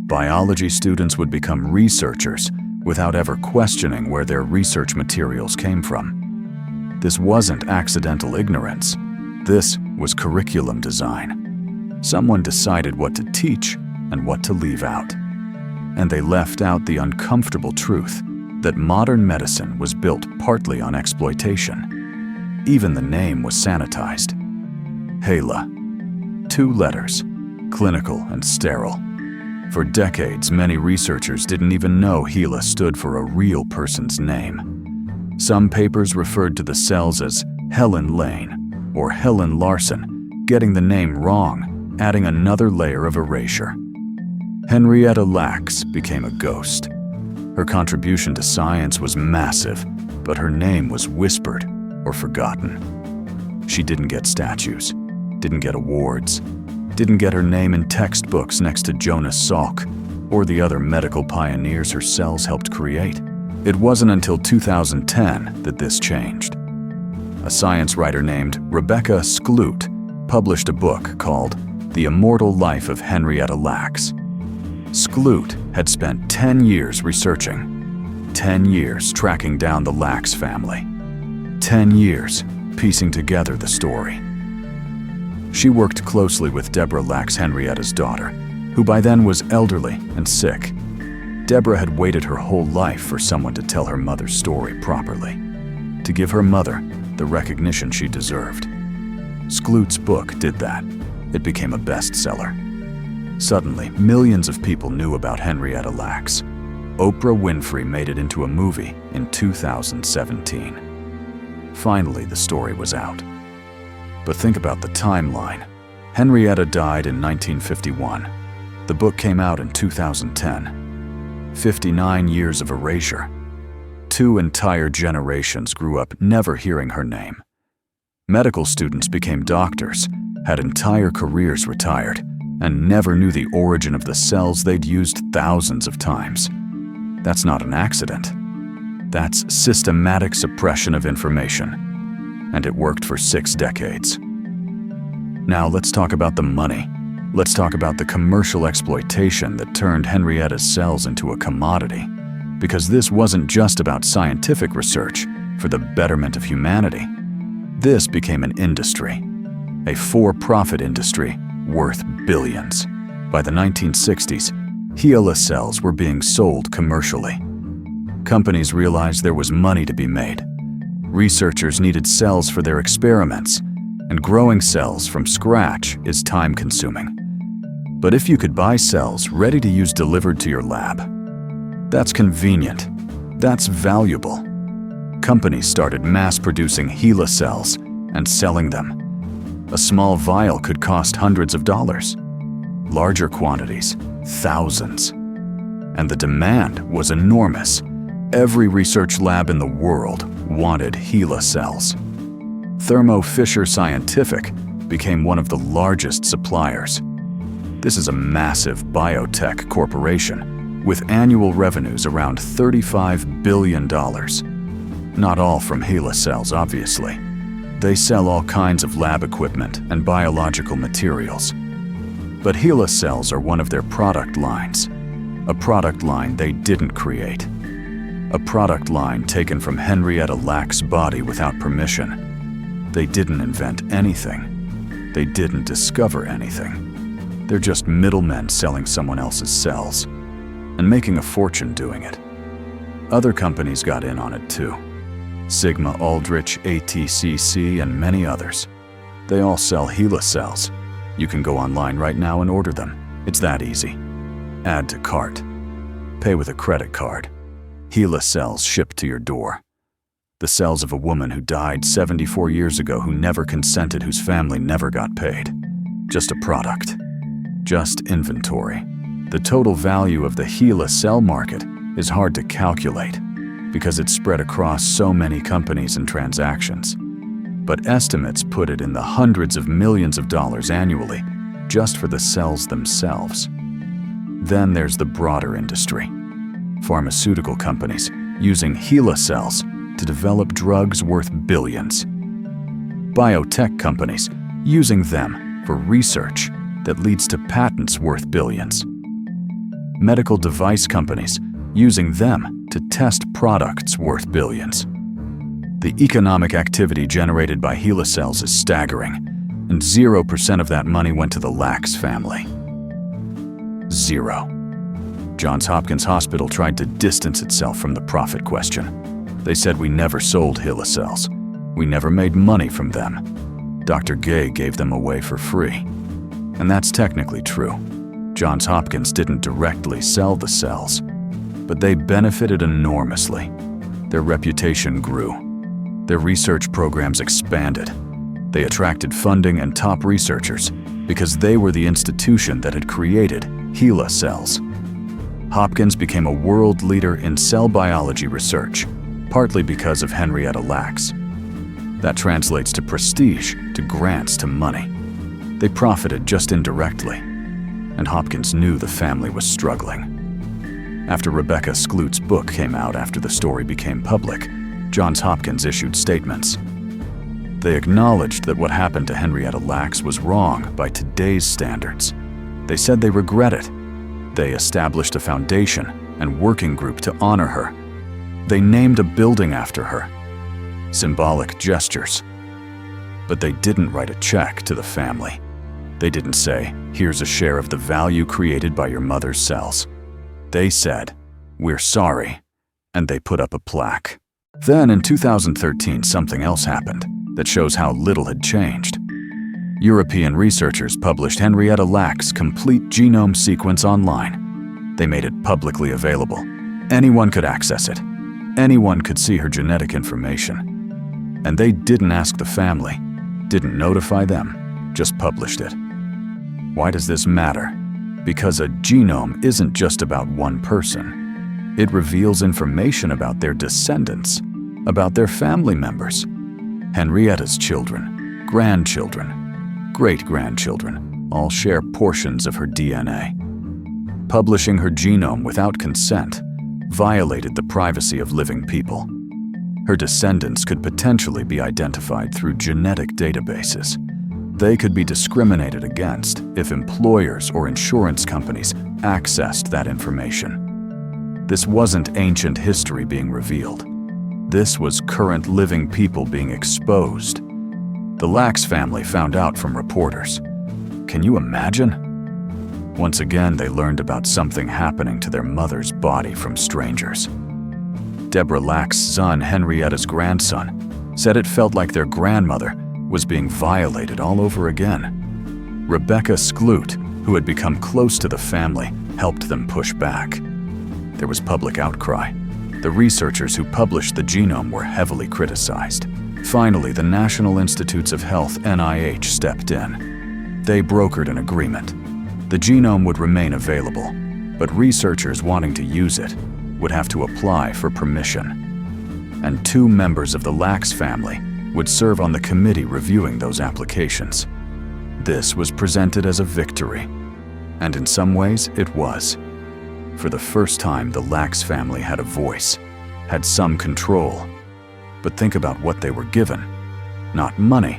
Biology students would become researchers without ever questioning where their research materials came from. This wasn't accidental ignorance. This was curriculum design. Someone decided what to teach and what to leave out. And they left out the uncomfortable truth that modern medicine was built partly on exploitation. Even the name was sanitized. HeLa. 2 letters, clinical and sterile. For decades, many researchers didn't even know HeLa stood for a real person's name. Some papers referred to the cells as Helen Lane or Helen Larson, getting the name wrong, adding another layer of erasure. Henrietta Lacks became a ghost. Her contribution to science was massive, but her name was whispered or forgotten. She didn't get statues, didn't get awards, didn't get her name in textbooks next to Jonas Salk or the other medical pioneers her cells helped create. It wasn't until 2010 that this changed. A science writer named Rebecca Skloot published a book called The Immortal Life of Henrietta Lacks. Skloot had spent 10 years researching, 10 years tracking down the Lacks family, 10 years piecing together the story. She worked closely with Deborah Lacks, Henrietta's daughter, who by then was elderly and sick. Deborah had waited her whole life for someone to tell her mother's story properly, to give her mother the recognition she deserved. Skloot's book did that. It became a bestseller. Suddenly, millions of people knew about Henrietta Lacks. Oprah Winfrey made it into a movie in 2017. Finally, the story was out. But think about the timeline. Henrietta died in 1951. The book came out in 2010. 59 years of erasure. 2 entire generations grew up never hearing her name. Medical students became doctors, had entire careers retired, and never knew the origin of the cells they'd used thousands of times. That's not an accident. That's systematic suppression of information. And it worked for 6 decades. Now let's talk about the money. Let's talk about the commercial exploitation that turned Henrietta's cells into a commodity. Because this wasn't just about scientific research for the betterment of humanity. This became an industry, a for-profit industry worth billions. By the 1960s, HeLa cells were being sold commercially. Companies realized there was money to be made. Researchers needed cells for their experiments, and growing cells from scratch is time-consuming. But if you could buy cells ready to use delivered to your lab, that's convenient, that's valuable. Companies started mass-producing HeLa cells and selling them. A small vial could cost hundreds of dollars. Larger quantities, thousands. And the demand was enormous. Every research lab in the world wanted HeLa cells. Thermo Fisher Scientific became one of the largest suppliers. This is a massive biotech corporation with annual revenues around $35 billion. Not all from HeLa cells, obviously. They sell all kinds of lab equipment and biological materials. But HeLa cells are one of their product lines. A product line they didn't create. A product line taken from Henrietta Lacks' body without permission. They didn't invent anything. They didn't discover anything. They're just middlemen selling someone else's cells and making a fortune doing it. Other companies got in on it too. Sigma Aldrich, ATCC, and many others. They all sell HeLa cells. You can go online right now and order them. It's that easy. Add to cart. Pay with a credit card. HeLa cells shipped to your door. The cells of a woman who died 74 years ago who never consented, whose family never got paid. Just a product. Just inventory. The total value of the HeLa cell market is hard to calculate because it's spread across so many companies and transactions. But estimates put it in the hundreds of millions of dollars annually just for the cells themselves. Then there's the broader industry. Pharmaceutical companies using HeLa cells to develop drugs worth billions. Biotech companies using them for research that leads to patents worth billions. Medical device companies using them to test products worth billions. The economic activity generated by HeLa cells is staggering, and 0% of that money went to the Lacks family. 0. Johns Hopkins Hospital tried to distance itself from the profit question. They said, "We never sold HeLa cells. We never made money from them. Dr. Gay gave them away for free." And that's technically true. Johns Hopkins didn't directly sell the cells, but they benefited enormously. Their reputation grew. Their research programs expanded. They attracted funding and top researchers because they were the institution that had created HeLa cells. Hopkins became a world leader in cell biology research, partly because of Henrietta Lacks. That translates to prestige, to grants, to money. They profited just indirectly, and Hopkins knew the family was struggling. After Rebecca Skloot's book came out after the story became public, Johns Hopkins issued statements. They acknowledged that what happened to Henrietta Lacks was wrong by today's standards. They said they regret it. They established a foundation and working group to honor her. They named a building after her. Symbolic gestures. But they didn't write a check to the family. They didn't say, "Here's a share of the value created by your mother's cells." They said, "We're sorry," and they put up a plaque. Then in 2013, something else happened that shows how little had changed. European researchers published Henrietta Lacks' complete genome sequence online. They made it publicly available. Anyone could access it. Anyone could see her genetic information. And they didn't ask the family, didn't notify them, just published it. Why does this matter? Because a genome isn't just about one person. It reveals information about their descendants, about their family members. Henrietta's children, grandchildren, great-grandchildren all share portions of her DNA. Publishing her genome without consent violated the privacy of living people. Her descendants could potentially be identified through genetic databases. They could be discriminated against if employers or insurance companies accessed that information. This wasn't ancient history being revealed. This was current living people being exposed. The Lacks family found out from reporters. Can you imagine? Once again, they learned about something happening to their mother's body from strangers. Deborah Lacks' son, Henrietta's grandson, said it felt like their grandmother was being violated all over again. Rebecca Skloot, who had become close to the family, helped them push back. There was public outcry. The researchers who published the genome were heavily criticized. Finally, the National Institutes of Health (NIH) stepped in. They brokered an agreement. The genome would remain available, but researchers wanting to use it would have to apply for permission. And 2 members of the Lacks family would serve on the committee reviewing those applications. This was presented as a victory, and in some ways it was. For the first time, the Lacks family had a voice, had some control. But think about what they were given. Not money,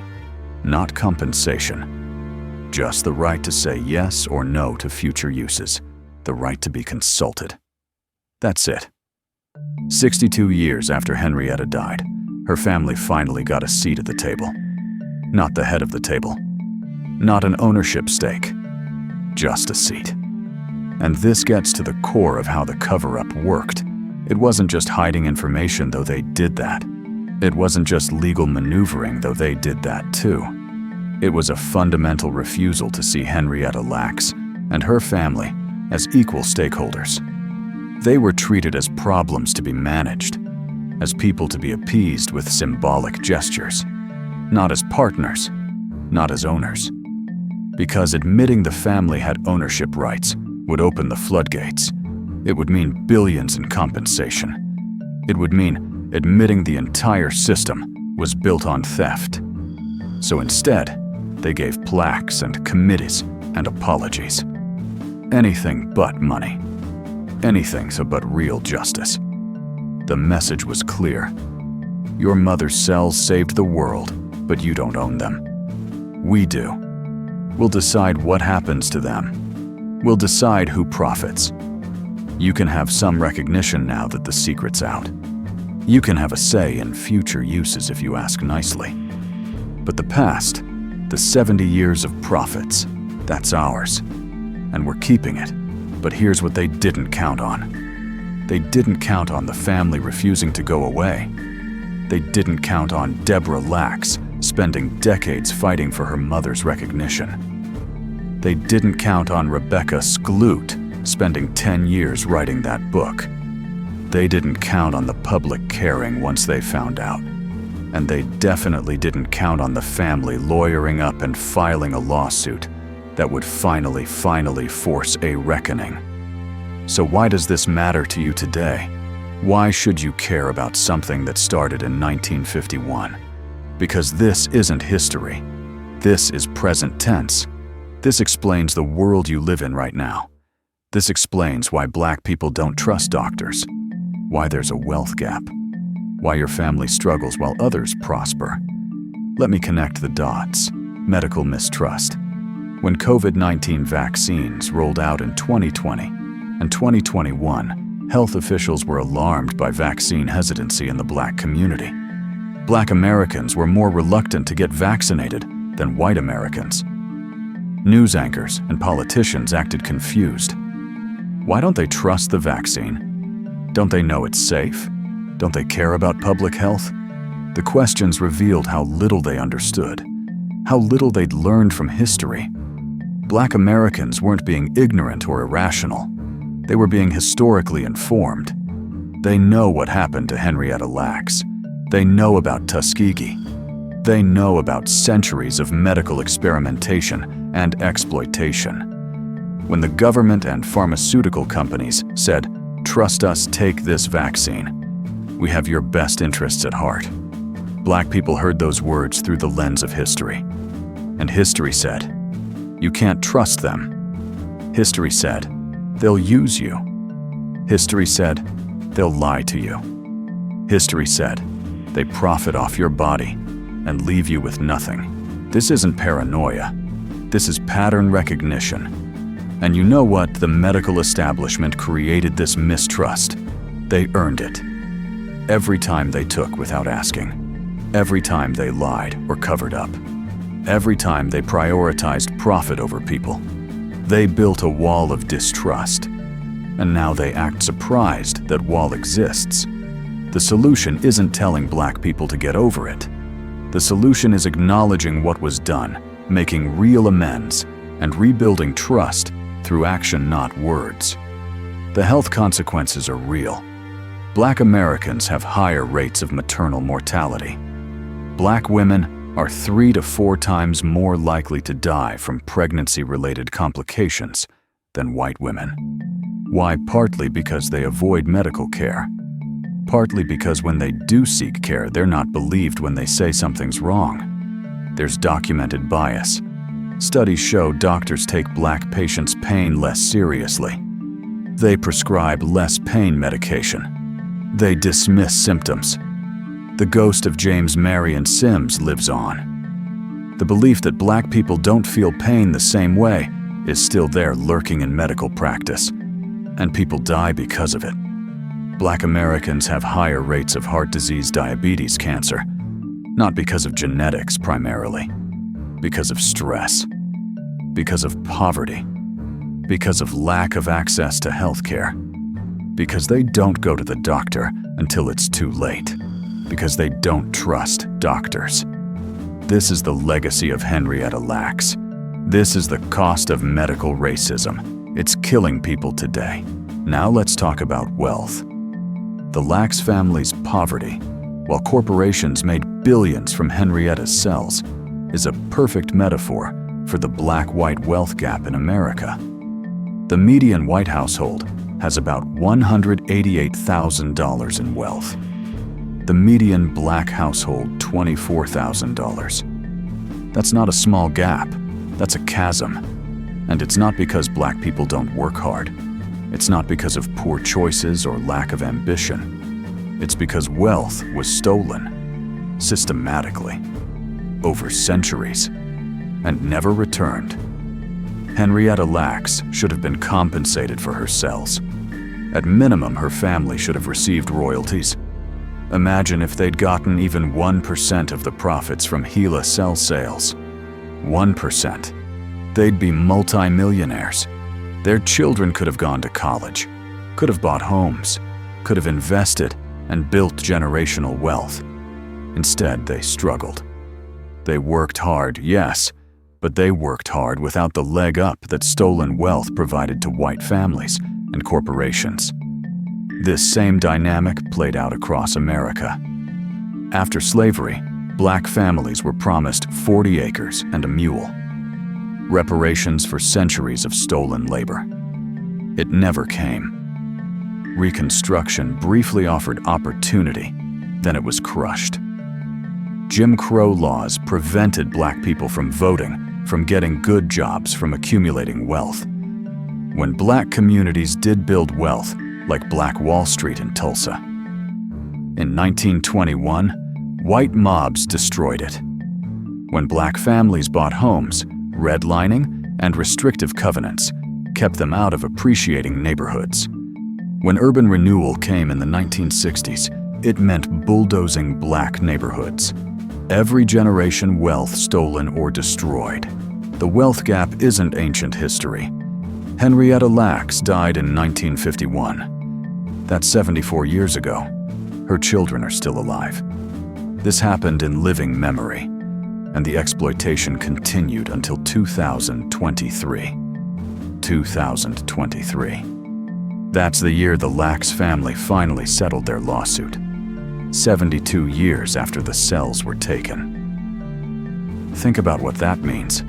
not compensation. Just the right to say yes or no to future uses, the right to be consulted. That's it. 62 years after Henrietta died, her family finally got a seat at the table. Not the head of the table. Not an ownership stake. Just a seat. And this gets to the core of how the cover-up worked. It wasn't just hiding information, though they did that. It wasn't just legal maneuvering, though they did that too. It was a fundamental refusal to see Henrietta Lacks and her family as equal stakeholders. They were treated as problems to be managed, as people to be appeased with symbolic gestures, not as partners, not as owners. Because admitting the family had ownership rights would open the floodgates. It would mean billions in compensation. It would mean admitting the entire system was built on theft. So instead, they gave plaques and committees and apologies. Anything but money. Anything so but real justice. The message was clear. Your mother's cells saved the world, but you don't own them. We do. We'll decide what happens to them. We'll decide who profits. You can have some recognition now that the secret's out. You can have a say in future uses if you ask nicely. But the past, the 70 years of profits, that's ours. And we're keeping it. But here's what they didn't count on. They didn't count on the family refusing to go away. They didn't count on Deborah Lacks spending decades fighting for her mother's recognition. They didn't count on Rebecca Skloot spending 10 years writing that book. They didn't count on the public caring once they found out. And they definitely didn't count on the family lawyering up and filing a lawsuit that would finally force a reckoning. So why does this matter to you today? Why should you care about something that started in 1951? Because this isn't history. This is present tense. This explains the world you live in right now. This explains why Black people don't trust doctors, why there's a wealth gap, why your family struggles while others prosper. Let me connect the dots. Medical mistrust. When COVID-19 vaccines rolled out in 2020 and 2021, health officials were alarmed by vaccine hesitancy in the Black community. Black Americans were more reluctant to get vaccinated than white Americans. News anchors and politicians acted confused. Why don't they trust the vaccine? Don't they know it's safe? Don't they care about public health? The questions revealed how little they understood, how little they'd learned from history. Black Americans weren't being ignorant or irrational. They were being historically informed. They know what happened to Henrietta Lacks. They know about Tuskegee. They know about centuries of medical experimentation and exploitation. When the government and pharmaceutical companies said, "Trust us, take this vaccine. We have your best interests at heart," Black people heard those words through the lens of history. And history said, "You can't trust them." History said, "They'll use you." History said, "They'll lie to you." History said, "They profit off your body and leave you with nothing." This isn't paranoia. This is pattern recognition. And you know what? The medical establishment created this mistrust. They earned it. Every time they took without asking. Every time they lied or covered up. Every time they prioritized profit over people. They built a wall of distrust. And now they act surprised that wall exists. The solution isn't telling Black people to get over it. The solution is acknowledging what was done, making real amends, and rebuilding trust through action, not words. The health consequences are real. Black Americans have higher rates of maternal mortality. Black women are 3 to 4 times more likely to die from pregnancy-related complications than white women. Why? Partly because they avoid medical care. Partly because when they do seek care, they're not believed when they say something's wrong. There's documented bias. Studies show doctors take Black patients' pain less seriously. They prescribe less pain medication. They dismiss symptoms. The ghost of James Marion Sims lives on. The belief that Black people don't feel pain the same way is still there, lurking in medical practice, and people die because of it. Black Americans have higher rates of heart disease, diabetes, cancer, not because of genetics primarily, because of stress, because of poverty, because of lack of access to health care, because they don't go to the doctor until it's too late, because they don't trust doctors. This is the legacy of Henrietta Lacks. This is the cost of medical racism. It's killing people today. Now let's talk about wealth. The Lacks family's poverty, while corporations made billions from Henrietta's cells, is a perfect metaphor for the Black-white wealth gap in America. The median white household has about $188,000 in wealth. The median Black household, $24,000. That's not a small gap, that's a chasm. And it's not because Black people don't work hard. It's not because of poor choices or lack of ambition. It's because wealth was stolen, systematically, over centuries, and never returned. Henrietta Lacks should have been compensated for her cells. At minimum, her family should have received royalties. Imagine if they'd gotten even 1% of the profits from HeLa cell sales. 1%. They'd be multi-millionaires. Their children could have gone to college, could have bought homes, could have invested and built generational wealth. Instead, they struggled. They worked hard, yes, but they worked hard without the leg up that stolen wealth provided to white families and corporations. This same dynamic played out across America. After slavery, Black families were promised 40 acres and a mule. Reparations for centuries of stolen labor. It never came. Reconstruction briefly offered opportunity, then it was crushed. Jim Crow laws prevented Black people from voting, from getting good jobs, from accumulating wealth. When Black communities did build wealth, like Black Wall Street in Tulsa. In 1921, white mobs destroyed it. When Black families bought homes, redlining and restrictive covenants kept them out of appreciating neighborhoods. When urban renewal came in the 1960s, it meant bulldozing Black neighborhoods. Every generation, wealth stolen or destroyed. The wealth gap isn't ancient history. Henrietta Lacks died in 1951. That's 74 years ago. Her children are still alive. This happened in living memory, and the exploitation continued until 2023. 2023. That's the year the Lacks family finally settled their lawsuit. 72 years after the cells were taken. Think about what that means.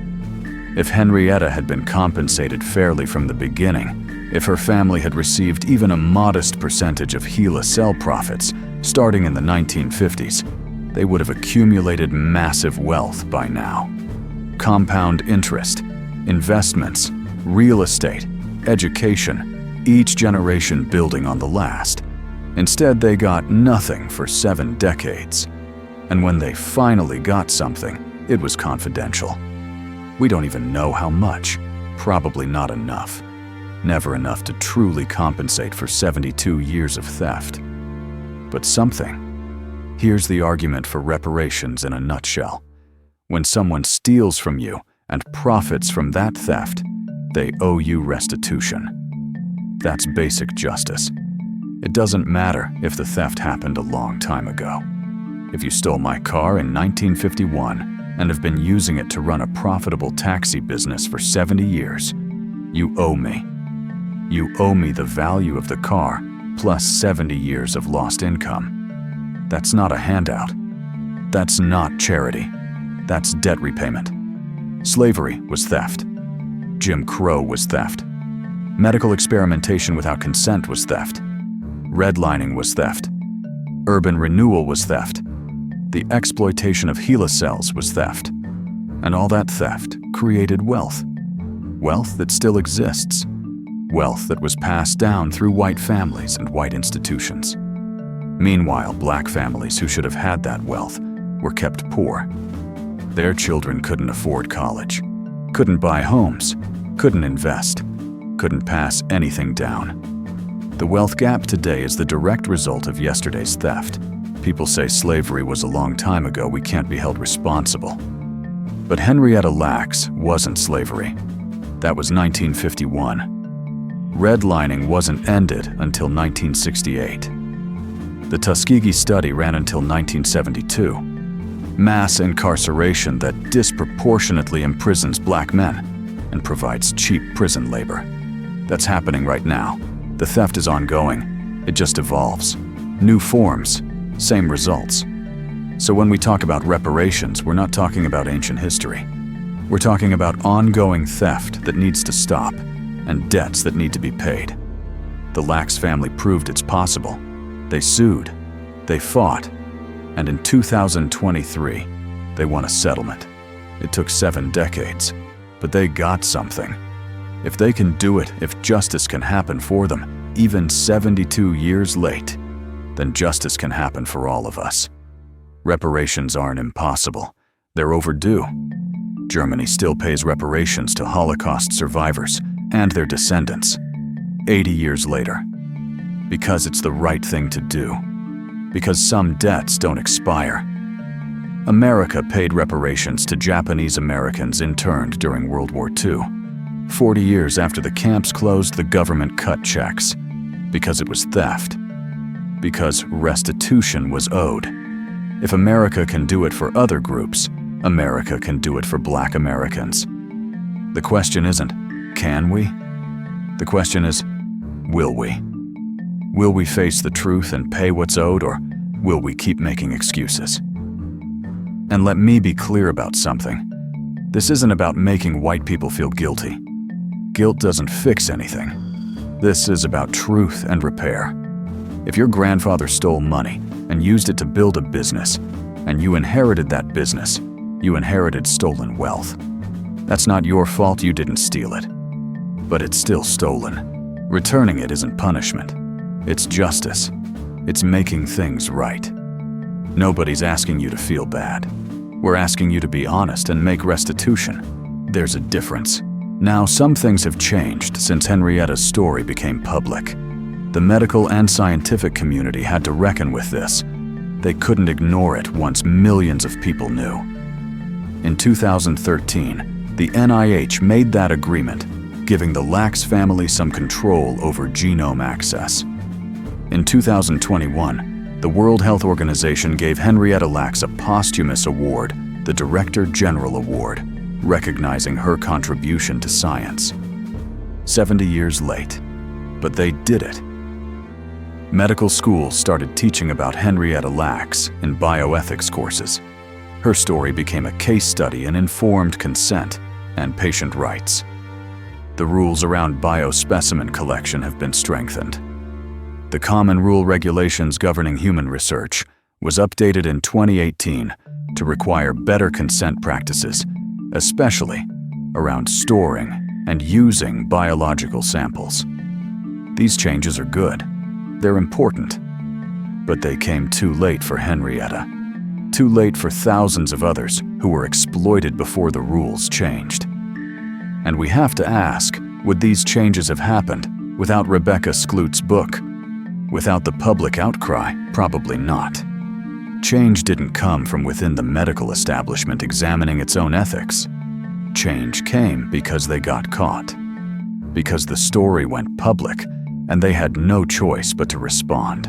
If Henrietta had been compensated fairly from the beginning, if her family had received even a modest percentage of HeLa cell profits starting in the 1950s, they would have accumulated massive wealth by now. Compound interest, investments, real estate, education, each generation building on the last. Instead, they got nothing for 7 decades. And when they finally got something, it was confidential. We don't even know how much. Probably not enough. Never enough to truly compensate for 72 years of theft. But something. Here's the argument for reparations in a nutshell. When someone steals from you and profits from that theft, they owe you restitution. That's basic justice. It doesn't matter if the theft happened a long time ago. If you stole my car in 1951 and have been using it to run a profitable taxi business for 70 years, you owe me. You owe me the value of the car plus 70 years of lost income. That's not a handout. That's not charity. That's debt repayment. Slavery was theft. Jim Crow was theft. Medical experimentation without consent was theft. Redlining was theft. Urban renewal was theft. The exploitation of HeLa cells was theft. And all that theft created wealth. Wealth that still exists. Wealth that was passed down through white families and white institutions. Meanwhile, black families who should have had that wealth were kept poor. Their children couldn't afford college, couldn't buy homes, couldn't invest, couldn't pass anything down. The wealth gap today is the direct result of yesterday's theft. People say slavery was a long time ago, we can't be held responsible. But Henrietta Lacks wasn't slavery. That was 1951. Redlining wasn't ended until 1968. The Tuskegee study ran until 1972. Mass incarceration that disproportionately imprisons black men and provides cheap prison labor. That's happening right now. The theft is ongoing. It just evolves. New forms, same results. So when we talk about reparations, we're not talking about ancient history. We're talking about ongoing theft that needs to stop and debts that need to be paid. The Lacks family proved it's possible. They sued, they fought, and in 2023, they won a settlement. It took 7 decades, but they got something. If they can do it, if justice can happen for them, even 72 years late, then justice can happen for all of us. Reparations aren't impossible. They're overdue. Germany still pays reparations to Holocaust survivors and their descendants, 80 years later. Because it's the right thing to do. Because some debts don't expire. America paid reparations to Japanese Americans interned during World War II. 40 years after the camps closed, the government cut checks. Because it was theft. Because restitution was owed. If America can do it for other groups, America can do it for Black Americans. The question isn't, can we? The question is, will we? Will we face the truth and pay what's owed, or will we keep making excuses? And let me be clear about something. This isn't about making white people feel guilty. Guilt doesn't fix anything. This is about truth and repair. If your grandfather stole money and used it to build a business, and you inherited that business, you inherited stolen wealth. That's not your fault, you didn't steal it. But it's still stolen. Returning it isn't punishment. It's justice. It's making things right. Nobody's asking you to feel bad. We're asking you to be honest and make restitution. There's a difference. Now, some things have changed since Henrietta's story became public. The medical and scientific community had to reckon with this. They couldn't ignore it once millions of people knew. In 2013, the NIH made that agreement, giving the Lacks family some control over genome access. In 2021, the World Health Organization gave Henrietta Lacks a posthumous award, the Director General Award, recognizing her contribution to science. 70 years late, but they did it. Medical schools started teaching about Henrietta Lacks in bioethics courses. Her story became a case study in informed consent and patient rights. The rules around biospecimen collection have been strengthened. The Common Rule Regulations governing human research was updated in 2018 to require better consent practices, especially around storing and using biological samples. These changes are good. They're important. But they came too late for Henrietta. Too late for thousands of others who were exploited before the rules changed. And we have to ask, would these changes have happened without Rebecca Skloot's book? Without the public outcry? Probably not. Change didn't come from within the medical establishment examining its own ethics. Change came because they got caught. Because the story went public and they had no choice but to respond.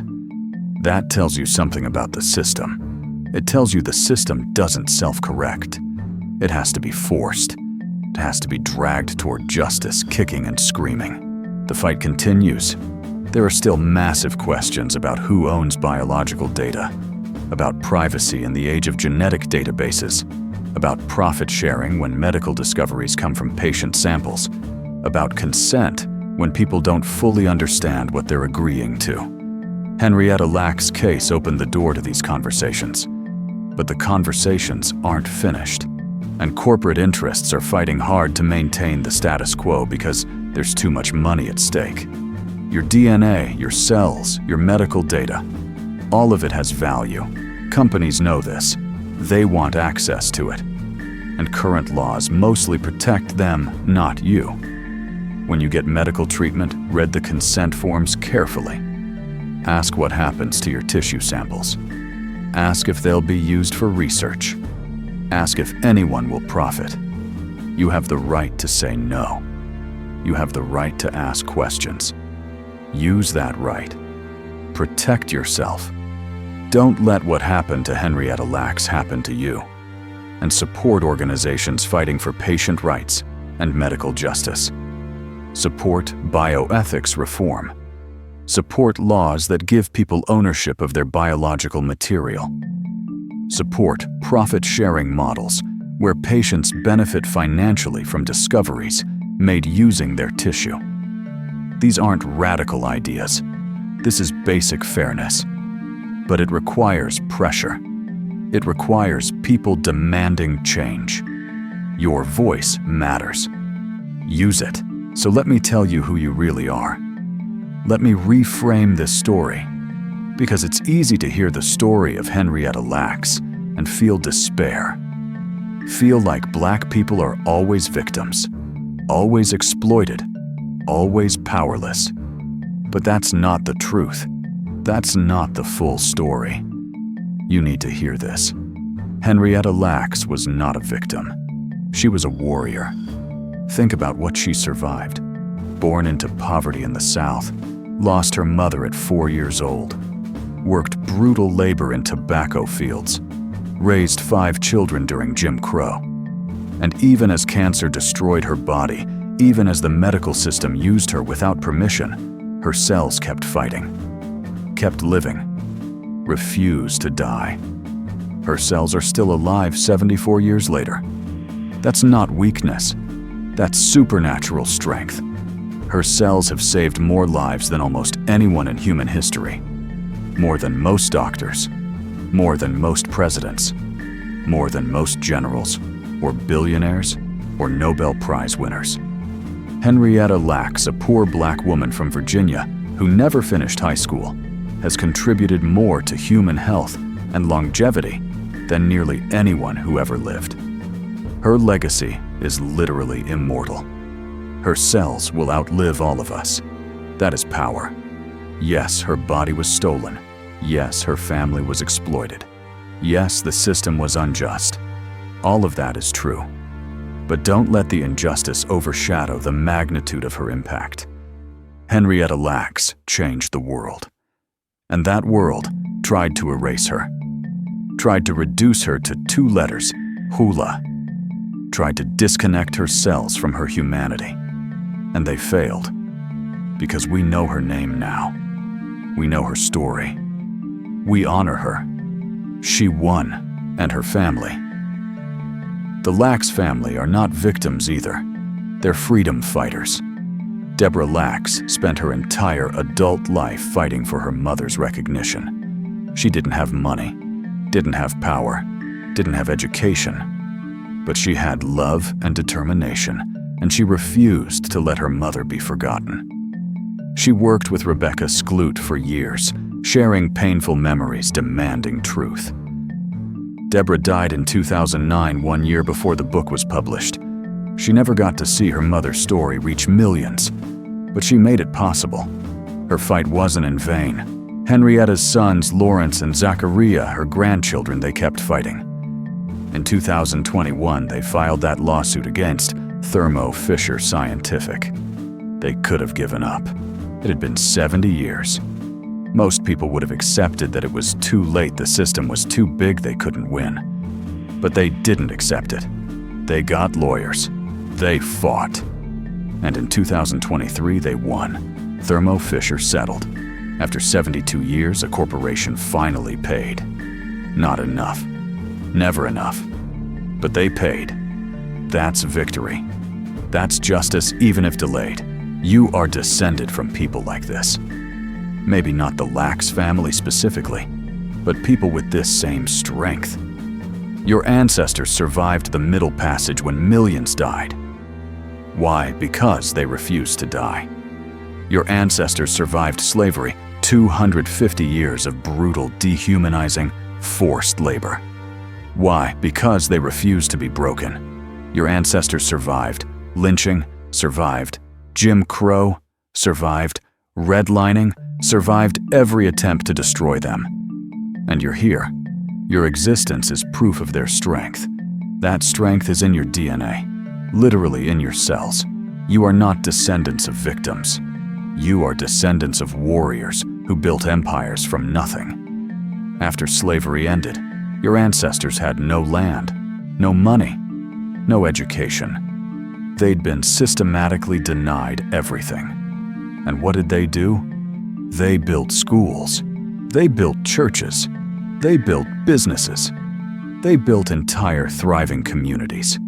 That tells you something about the system. It tells you the system doesn't self-correct. It has to be forced. It has to be dragged toward justice, kicking and screaming. The fight continues. There are still massive questions about who owns biological data, about privacy in the age of genetic databases, about profit sharing when medical discoveries come from patient samples, about consent when people don't fully understand what they're agreeing to. Henrietta Lacks' case opened the door to these conversations. But the conversations aren't finished, and corporate interests are fighting hard to maintain the status quo because there's too much money at stake. Your DNA, your cells, your medical data, all of it has value. Companies know this. They want access to it. And current laws mostly protect them, not you. When you get medical treatment, read the consent forms carefully. Ask what happens to your tissue samples. Ask if they'll be used for research. Ask if anyone will profit. You have the right to say no. You have the right to ask questions. Use that right. Protect yourself. Don't let what happened to Henrietta Lacks happen to you. And support organizations fighting for patient rights and medical justice. Support bioethics reform. Support laws that give people ownership of their biological material. Support profit-sharing models where patients benefit financially from discoveries made using their tissue. These aren't radical ideas. This is basic fairness. But it requires pressure. It requires people demanding change. Your voice matters. Use it. So let me tell you who you really are. Let me reframe this story, because it's easy to hear the story of Henrietta Lacks and feel despair. Feel like Black people are always victims, always exploited, always powerless. But that's not the truth. That's not the full story. You need to hear this. Henrietta Lacks was not a victim. She was a warrior. Think about what she survived. Born into poverty in the South, lost her mother at 4 years old, worked brutal labor in tobacco fields, raised 5 children during Jim Crow. And even as cancer destroyed her body, even as the medical system used her without permission, her cells kept fighting, kept living, refused to die. Her cells are still alive 74 years later. That's not weakness. That's supernatural strength. Her cells have saved more lives than almost anyone in human history. More than most doctors. More than most presidents. More than most generals, or billionaires, or Nobel Prize winners. Henrietta Lacks, a poor Black woman from Virginia who never finished high school, has contributed more to human health and longevity than nearly anyone who ever lived. Her legacy is literally immortal. Her cells will outlive all of us. That is power. Yes, her body was stolen. Yes, her family was exploited. Yes, the system was unjust. All of that is true. But don't let the injustice overshadow the magnitude of her impact. Henrietta Lacks changed the world. And that world tried to erase her. Tried to reduce her to 2 letters, HeLa. Tried to disconnect her cells from her humanity. And they failed. Because we know her name now. We know her story. We honor her. She won, and her family. The Lacks family are not victims either. They're freedom fighters. Deborah Lacks spent her entire adult life fighting for her mother's recognition. She didn't have money, didn't have power, didn't have education. But she had love and determination, and she refused to let her mother be forgotten. She worked with Rebecca Skloot for years, sharing painful memories, demanding truth. Deborah died in 2009, 1 year before the book was published. She never got to see her mother's story reach millions, but she made it possible. Her fight wasn't in vain. Henrietta's sons, Lawrence and Zachariah, her grandchildren, they kept fighting. In 2021, they filed that lawsuit against Thermo Fisher Scientific. They could have given up. It had been 70 years. Most people would have accepted that it was too late, the system was too big, they couldn't win. But they didn't accept it. They got lawyers. They fought. And in 2023, they won. Thermo Fisher settled. After 72 years, a corporation finally paid. Not enough. Never enough. But they paid. That's victory. That's justice, even if delayed. You are descended from people like this. Maybe not the Lacks family specifically, but people with this same strength. Your ancestors survived the Middle Passage when millions died. Why? Because they refused to die. Your ancestors survived slavery, 250 years of brutal, dehumanizing, forced labor. Why? Because they refused to be broken. Your ancestors survived lynching, survived Jim Crow, survived redlining, survived every attempt to destroy them. And you're here. Your existence is proof of their strength. That strength is in your DNA, literally in your cells. You are not descendants of victims. You are descendants of warriors who built empires from nothing. After slavery ended, your ancestors had no land, no money, no education. They'd been systematically denied everything. And what did they do? They built schools. They built churches. They built businesses. They built entire thriving communities.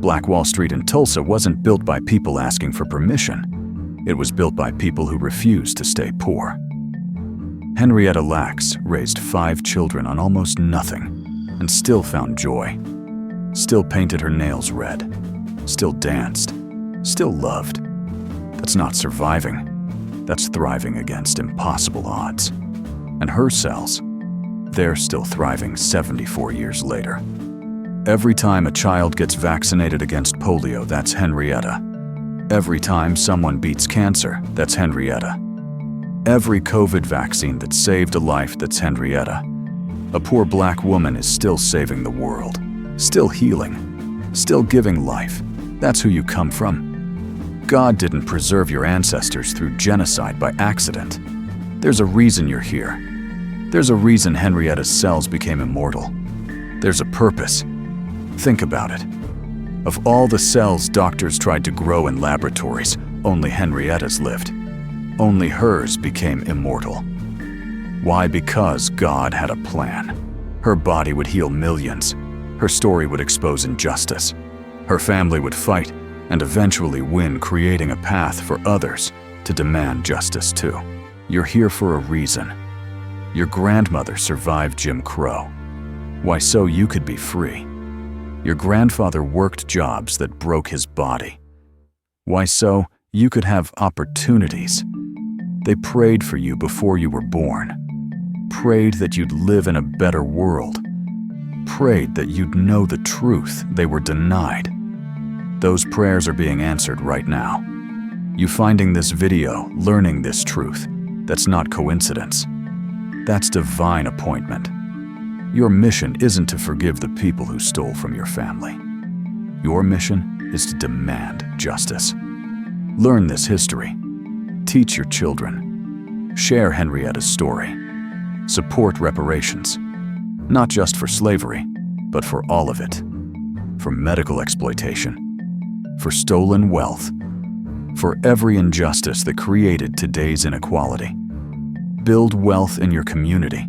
Black Wall Street in Tulsa wasn't built by people asking for permission. It was built by people who refused to stay poor. Henrietta Lacks raised 5 children on almost nothing and still found joy. Still painted her nails red. Still danced. Still loved. That's not surviving. That's thriving against impossible odds. And her cells, they're still thriving 74 years later. Every time a child gets vaccinated against polio, that's Henrietta. Every time someone beats cancer, that's Henrietta. Every COVID vaccine that saved a life, that's Henrietta. A poor black woman is still saving the world, still healing, still giving life. That's who you come from. God didn't preserve your ancestors through genocide by accident. There's a reason you're here. There's a reason Henrietta's cells became immortal. There's a purpose. Think about it. Of all the cells doctors tried to grow in laboratories, only Henrietta's lived. Only hers became immortal. Why? Because God had a plan. Her body would heal millions. Her story would expose injustice. Her family would fight and eventually win, creating a path for others to demand justice too. You're here for a reason. Your grandmother survived Jim Crow. Why? So you could be free. Your grandfather worked jobs that broke his body. Why? So you could have opportunities. They prayed for you before you were born. Prayed that you'd live in a better world. Prayed that you'd know the truth they were denied. Those prayers are being answered right now. You finding this video, learning this truth, that's not coincidence. That's divine appointment. Your mission isn't to forgive the people who stole from your family. Your mission is to demand justice. Learn this history. Teach your children. Share Henrietta's story. Support reparations. Not just for slavery, but for all of it. For medical exploitation. For stolen wealth. For every injustice that created today's inequality. Build wealth in your community.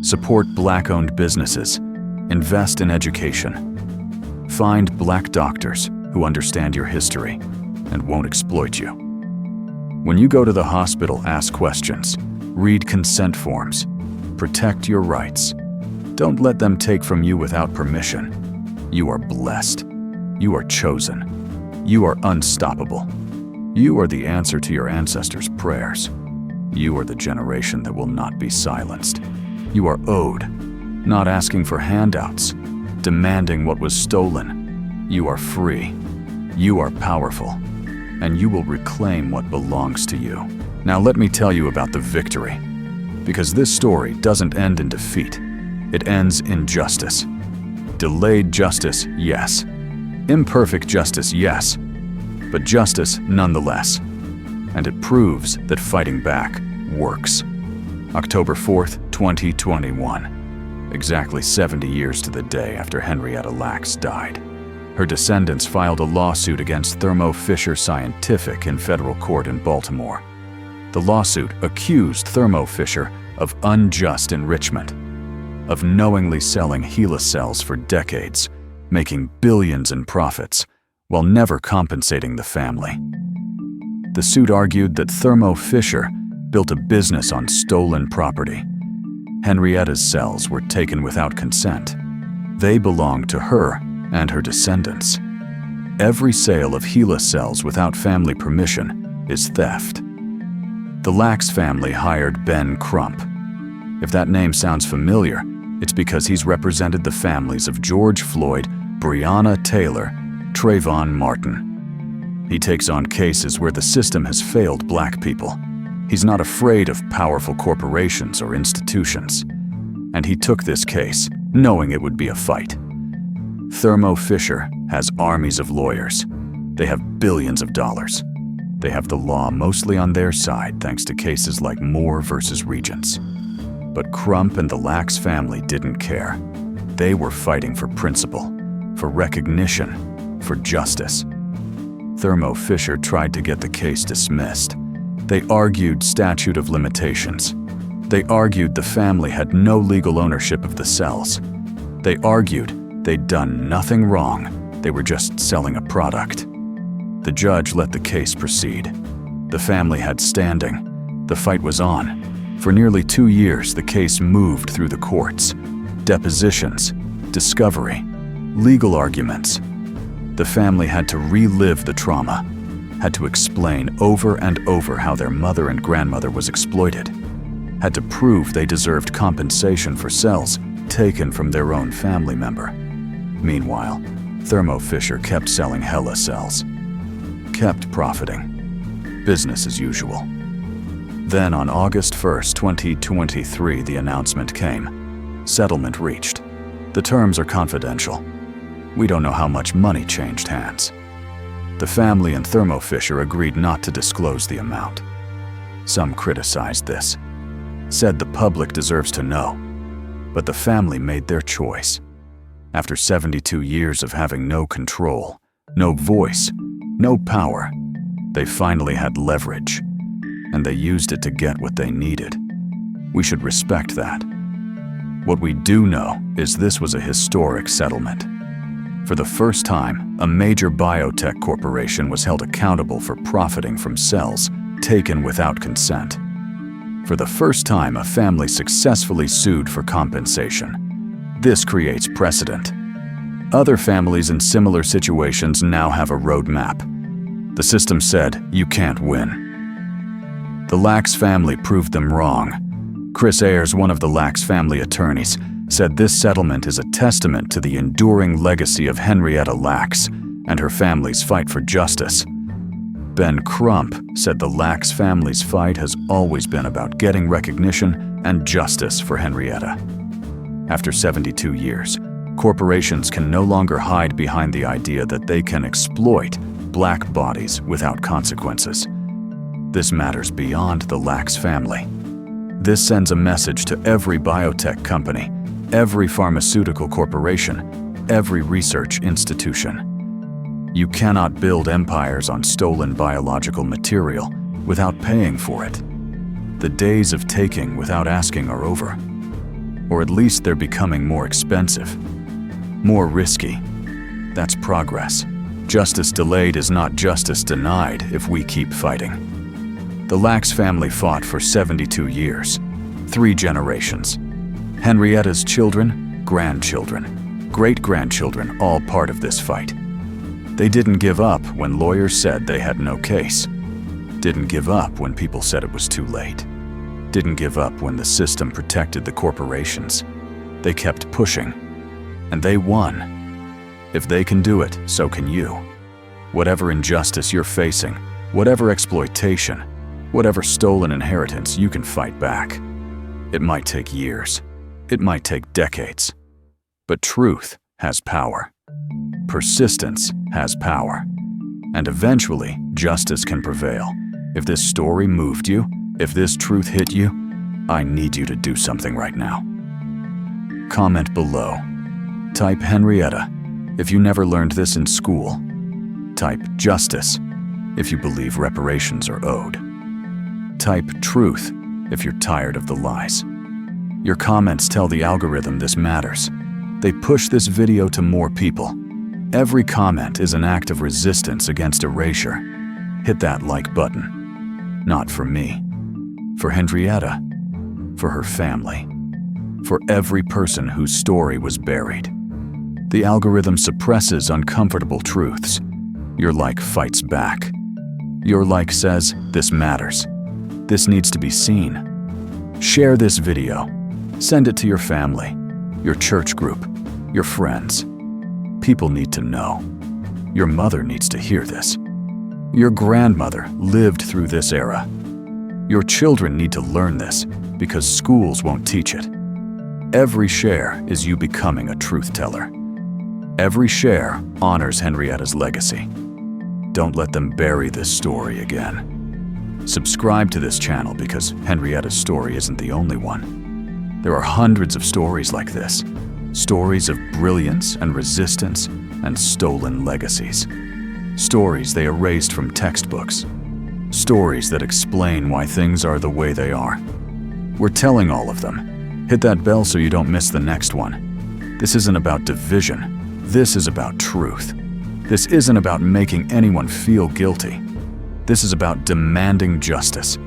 Support Black-owned businesses. Invest in education. Find Black doctors who understand your history and won't exploit you. When you go to the hospital, ask questions. Read consent forms. Protect your rights. Don't let them take from you without permission. You are blessed. You are chosen. You are unstoppable. You are the answer to your ancestors' prayers. You are the generation that will not be silenced. You are owed, not asking for handouts, demanding what was stolen. You are free. You are powerful. And you will reclaim what belongs to you. Now let me tell you about the victory. Because this story doesn't end in defeat. It ends in justice. Delayed justice, yes. Imperfect justice, yes. But justice nonetheless. And it proves that fighting back works. October 4th, 2021. Exactly 70 years to the day after Henrietta Lacks died. Her descendants filed a lawsuit against Thermo Fisher Scientific in federal court in Baltimore. The lawsuit accused Thermo Fisher of unjust enrichment, of knowingly selling HeLa cells for decades, making billions in profits, while never compensating the family. The suit argued that Thermo Fisher built a business on stolen property. Henrietta's cells were taken without consent. They belonged to her and her descendants. Every sale of HeLa cells without family permission is theft. The Lacks family hired Ben Crump. If that name sounds familiar, it's because he's represented the families of George Floyd, Breonna Taylor, Trayvon Martin. He takes on cases where the system has failed Black people. He's not afraid of powerful corporations or institutions. And he took this case, knowing it would be a fight. Thermo Fisher has armies of lawyers. They have billions of dollars. They have the law mostly on their side thanks to cases like Moore versus Regents. But Crump and the Lacks family didn't care. They were fighting for principle, for recognition, for justice. Thermo Fisher tried to get the case dismissed. They argued statute of limitations. They argued the family had no legal ownership of the cells. They argued they'd done nothing wrong. They were just selling a product. The judge let the case proceed. The family had standing. The fight was on. For nearly 2 years, the case moved through the courts. Depositions, discovery, legal arguments. The family had to relive the trauma, had to explain over and over how their mother and grandmother was exploited, had to prove they deserved compensation for cells taken from their own family member. Meanwhile, Thermo Fisher kept selling HeLa cells, kept profiting. Business as usual. Then on August 1st, 2023, the announcement came. Settlement reached. The terms are confidential. We don't know how much money changed hands. The family and Thermo Fisher agreed not to disclose the amount. Some criticized this, said the public deserves to know. But the family made their choice. After 72 years of having no control, no voice, no power, they finally had leverage. And they used it to get what they needed. We should respect that. What we do know is this was a historic settlement. For the first time, a major biotech corporation was held accountable for profiting from cells taken without consent. For the first time, a family successfully sued for compensation. This creates precedent. Other families in similar situations now have a roadmap. The system said, you can't win. The Lacks family proved them wrong. Chris Ayers, one of the Lacks family attorneys, said this settlement is a testament to the enduring legacy of Henrietta Lacks and her family's fight for justice. Ben Crump said the Lacks family's fight has always been about getting recognition and justice for Henrietta. After 72 years, corporations can no longer hide behind the idea that they can exploit Black bodies without consequences. This matters beyond the Lacks family. This sends a message to every biotech company, every pharmaceutical corporation, every research institution. You cannot build empires on stolen biological material without paying for it. The days of taking without asking are over. Or at least they're becoming more expensive, more risky. That's progress. Justice delayed is not justice denied if we keep fighting. The Lacks family fought for 72 years, 3 generations. Henrietta's children, grandchildren, great-grandchildren, all part of this fight. They didn't give up when lawyers said they had no case. Didn't give up when people said it was too late. Didn't give up when the system protected the corporations. They kept pushing, and they won. If they can do it, so can you. Whatever injustice you're facing, whatever exploitation, whatever stolen inheritance, you can fight back. It might take years. It might take decades. But truth has power. Persistence has power. And eventually, justice can prevail. If this story moved you, if this truth hit you, I need you to do something right now. Comment below. Type Henrietta if you never learned this in school. Type justice if you believe reparations are owed. type truth if you're tired of the lies. Your comments tell the algorithm this matters. They push this video to more people. Every comment is an act of resistance against erasure. Hit that like button. Not for me. For Henrietta. For her family. For every person whose story was buried. The algorithm suppresses uncomfortable truths. Your like fights back. Your like says, this matters. This needs to be seen. Share this video. Send it to your family, your church group, your friends. People need to know. Your mother needs to hear this. Your grandmother lived through this era. Your children need to learn this because schools won't teach it. Every share is you becoming a truth teller. Every share honors Henrietta's legacy. Don't let them bury this story again. Subscribe to this channel because Henrietta's story isn't the only one. There are hundreds of stories like this. Stories of brilliance and resistance and stolen legacies. Stories they erased from textbooks. Stories that explain why things are the way they are. We're telling all of them. Hit that bell so you don't miss the next one. This isn't about division. This is about truth. This isn't about making anyone feel guilty. This is about demanding justice.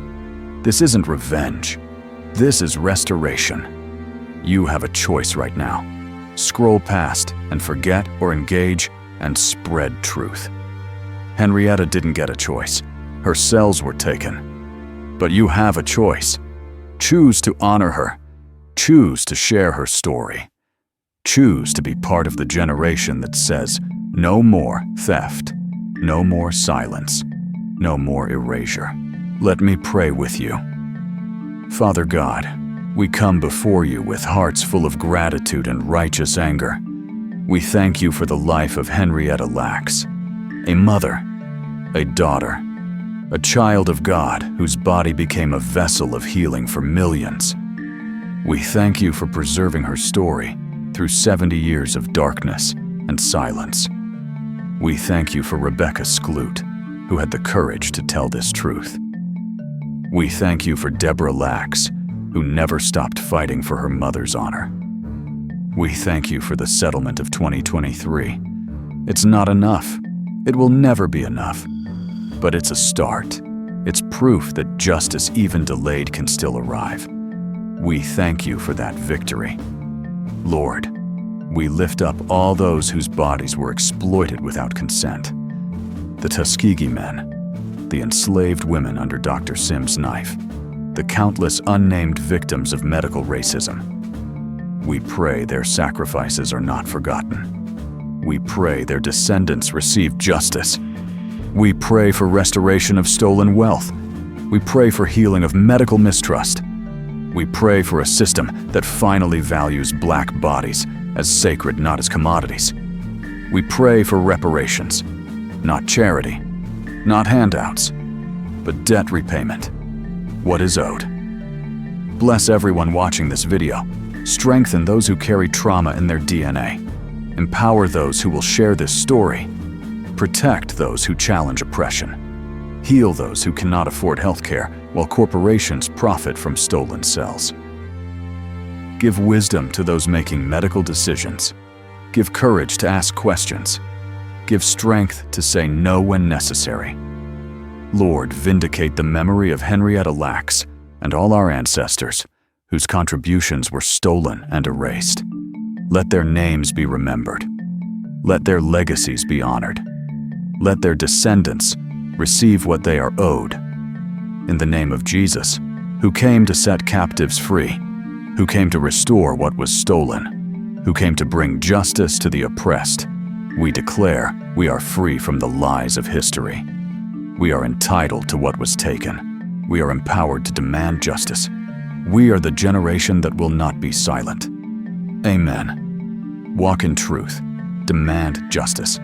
This isn't revenge. This is restoration. You have a choice right now. Scroll past and forget or engage and spread truth. Henrietta didn't get a choice. Her cells were taken. But you have a choice. Choose to honor her. Choose to share her story. Choose to be part of the generation that says, no more theft, no more silence, no more erasure. Let me pray with you. Father God, we come before you with hearts full of gratitude and righteous anger. We thank you for the life of Henrietta Lacks, a mother, a daughter, a child of God whose body became a vessel of healing for millions. We thank you for preserving her story through 70 years of darkness and silence. We thank you for Rebecca Skloot, who had the courage to tell this truth. We thank you for Deborah Lacks, who never stopped fighting for her mother's honor. We thank you for the settlement of 2023. It's not enough. It will never be enough. But it's a start. It's proof that justice, even delayed, can still arrive. We thank you for that victory. Lord, we lift up all those whose bodies were exploited without consent. The Tuskegee men, the enslaved women under Dr. Sim's knife, the countless unnamed victims of medical racism. We pray their sacrifices are not forgotten. We pray their descendants receive justice. We pray for restoration of stolen wealth. We pray for healing of medical mistrust. We pray for a system that finally values Black bodies as sacred, not as commodities. We pray for reparations, not charity, not handouts, but debt repayment. What is owed? Bless everyone watching this video. Strengthen those who carry trauma in their DNA. Empower those who will share this story. Protect those who challenge oppression. Heal those who cannot afford healthcare while corporations profit from stolen cells. Give wisdom to those making medical decisions. Give courage to ask questions. Give strength to say no when necessary. Lord, vindicate the memory of Henrietta Lacks and all our ancestors whose contributions were stolen and erased. Let their names be remembered. Let their legacies be honored. Let their descendants receive what they are owed. In the name of Jesus, who came to set captives free, who came to restore what was stolen, who came to bring justice to the oppressed, we declare we are free from the lies of history. We are entitled to what was taken. We are empowered to demand justice. We are the generation that will not be silent. Amen. Walk in truth. Demand justice.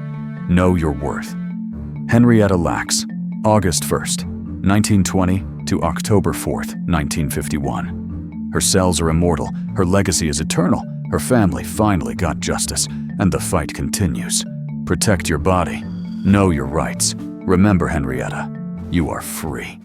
Know your worth. Henrietta Lacks, August 1st, 1920 to October 4th, 1951. Her cells are immortal. Her legacy is eternal. Her family finally got justice, and the fight continues. Protect your body. Know your rights. Remember, Henrietta, you are free.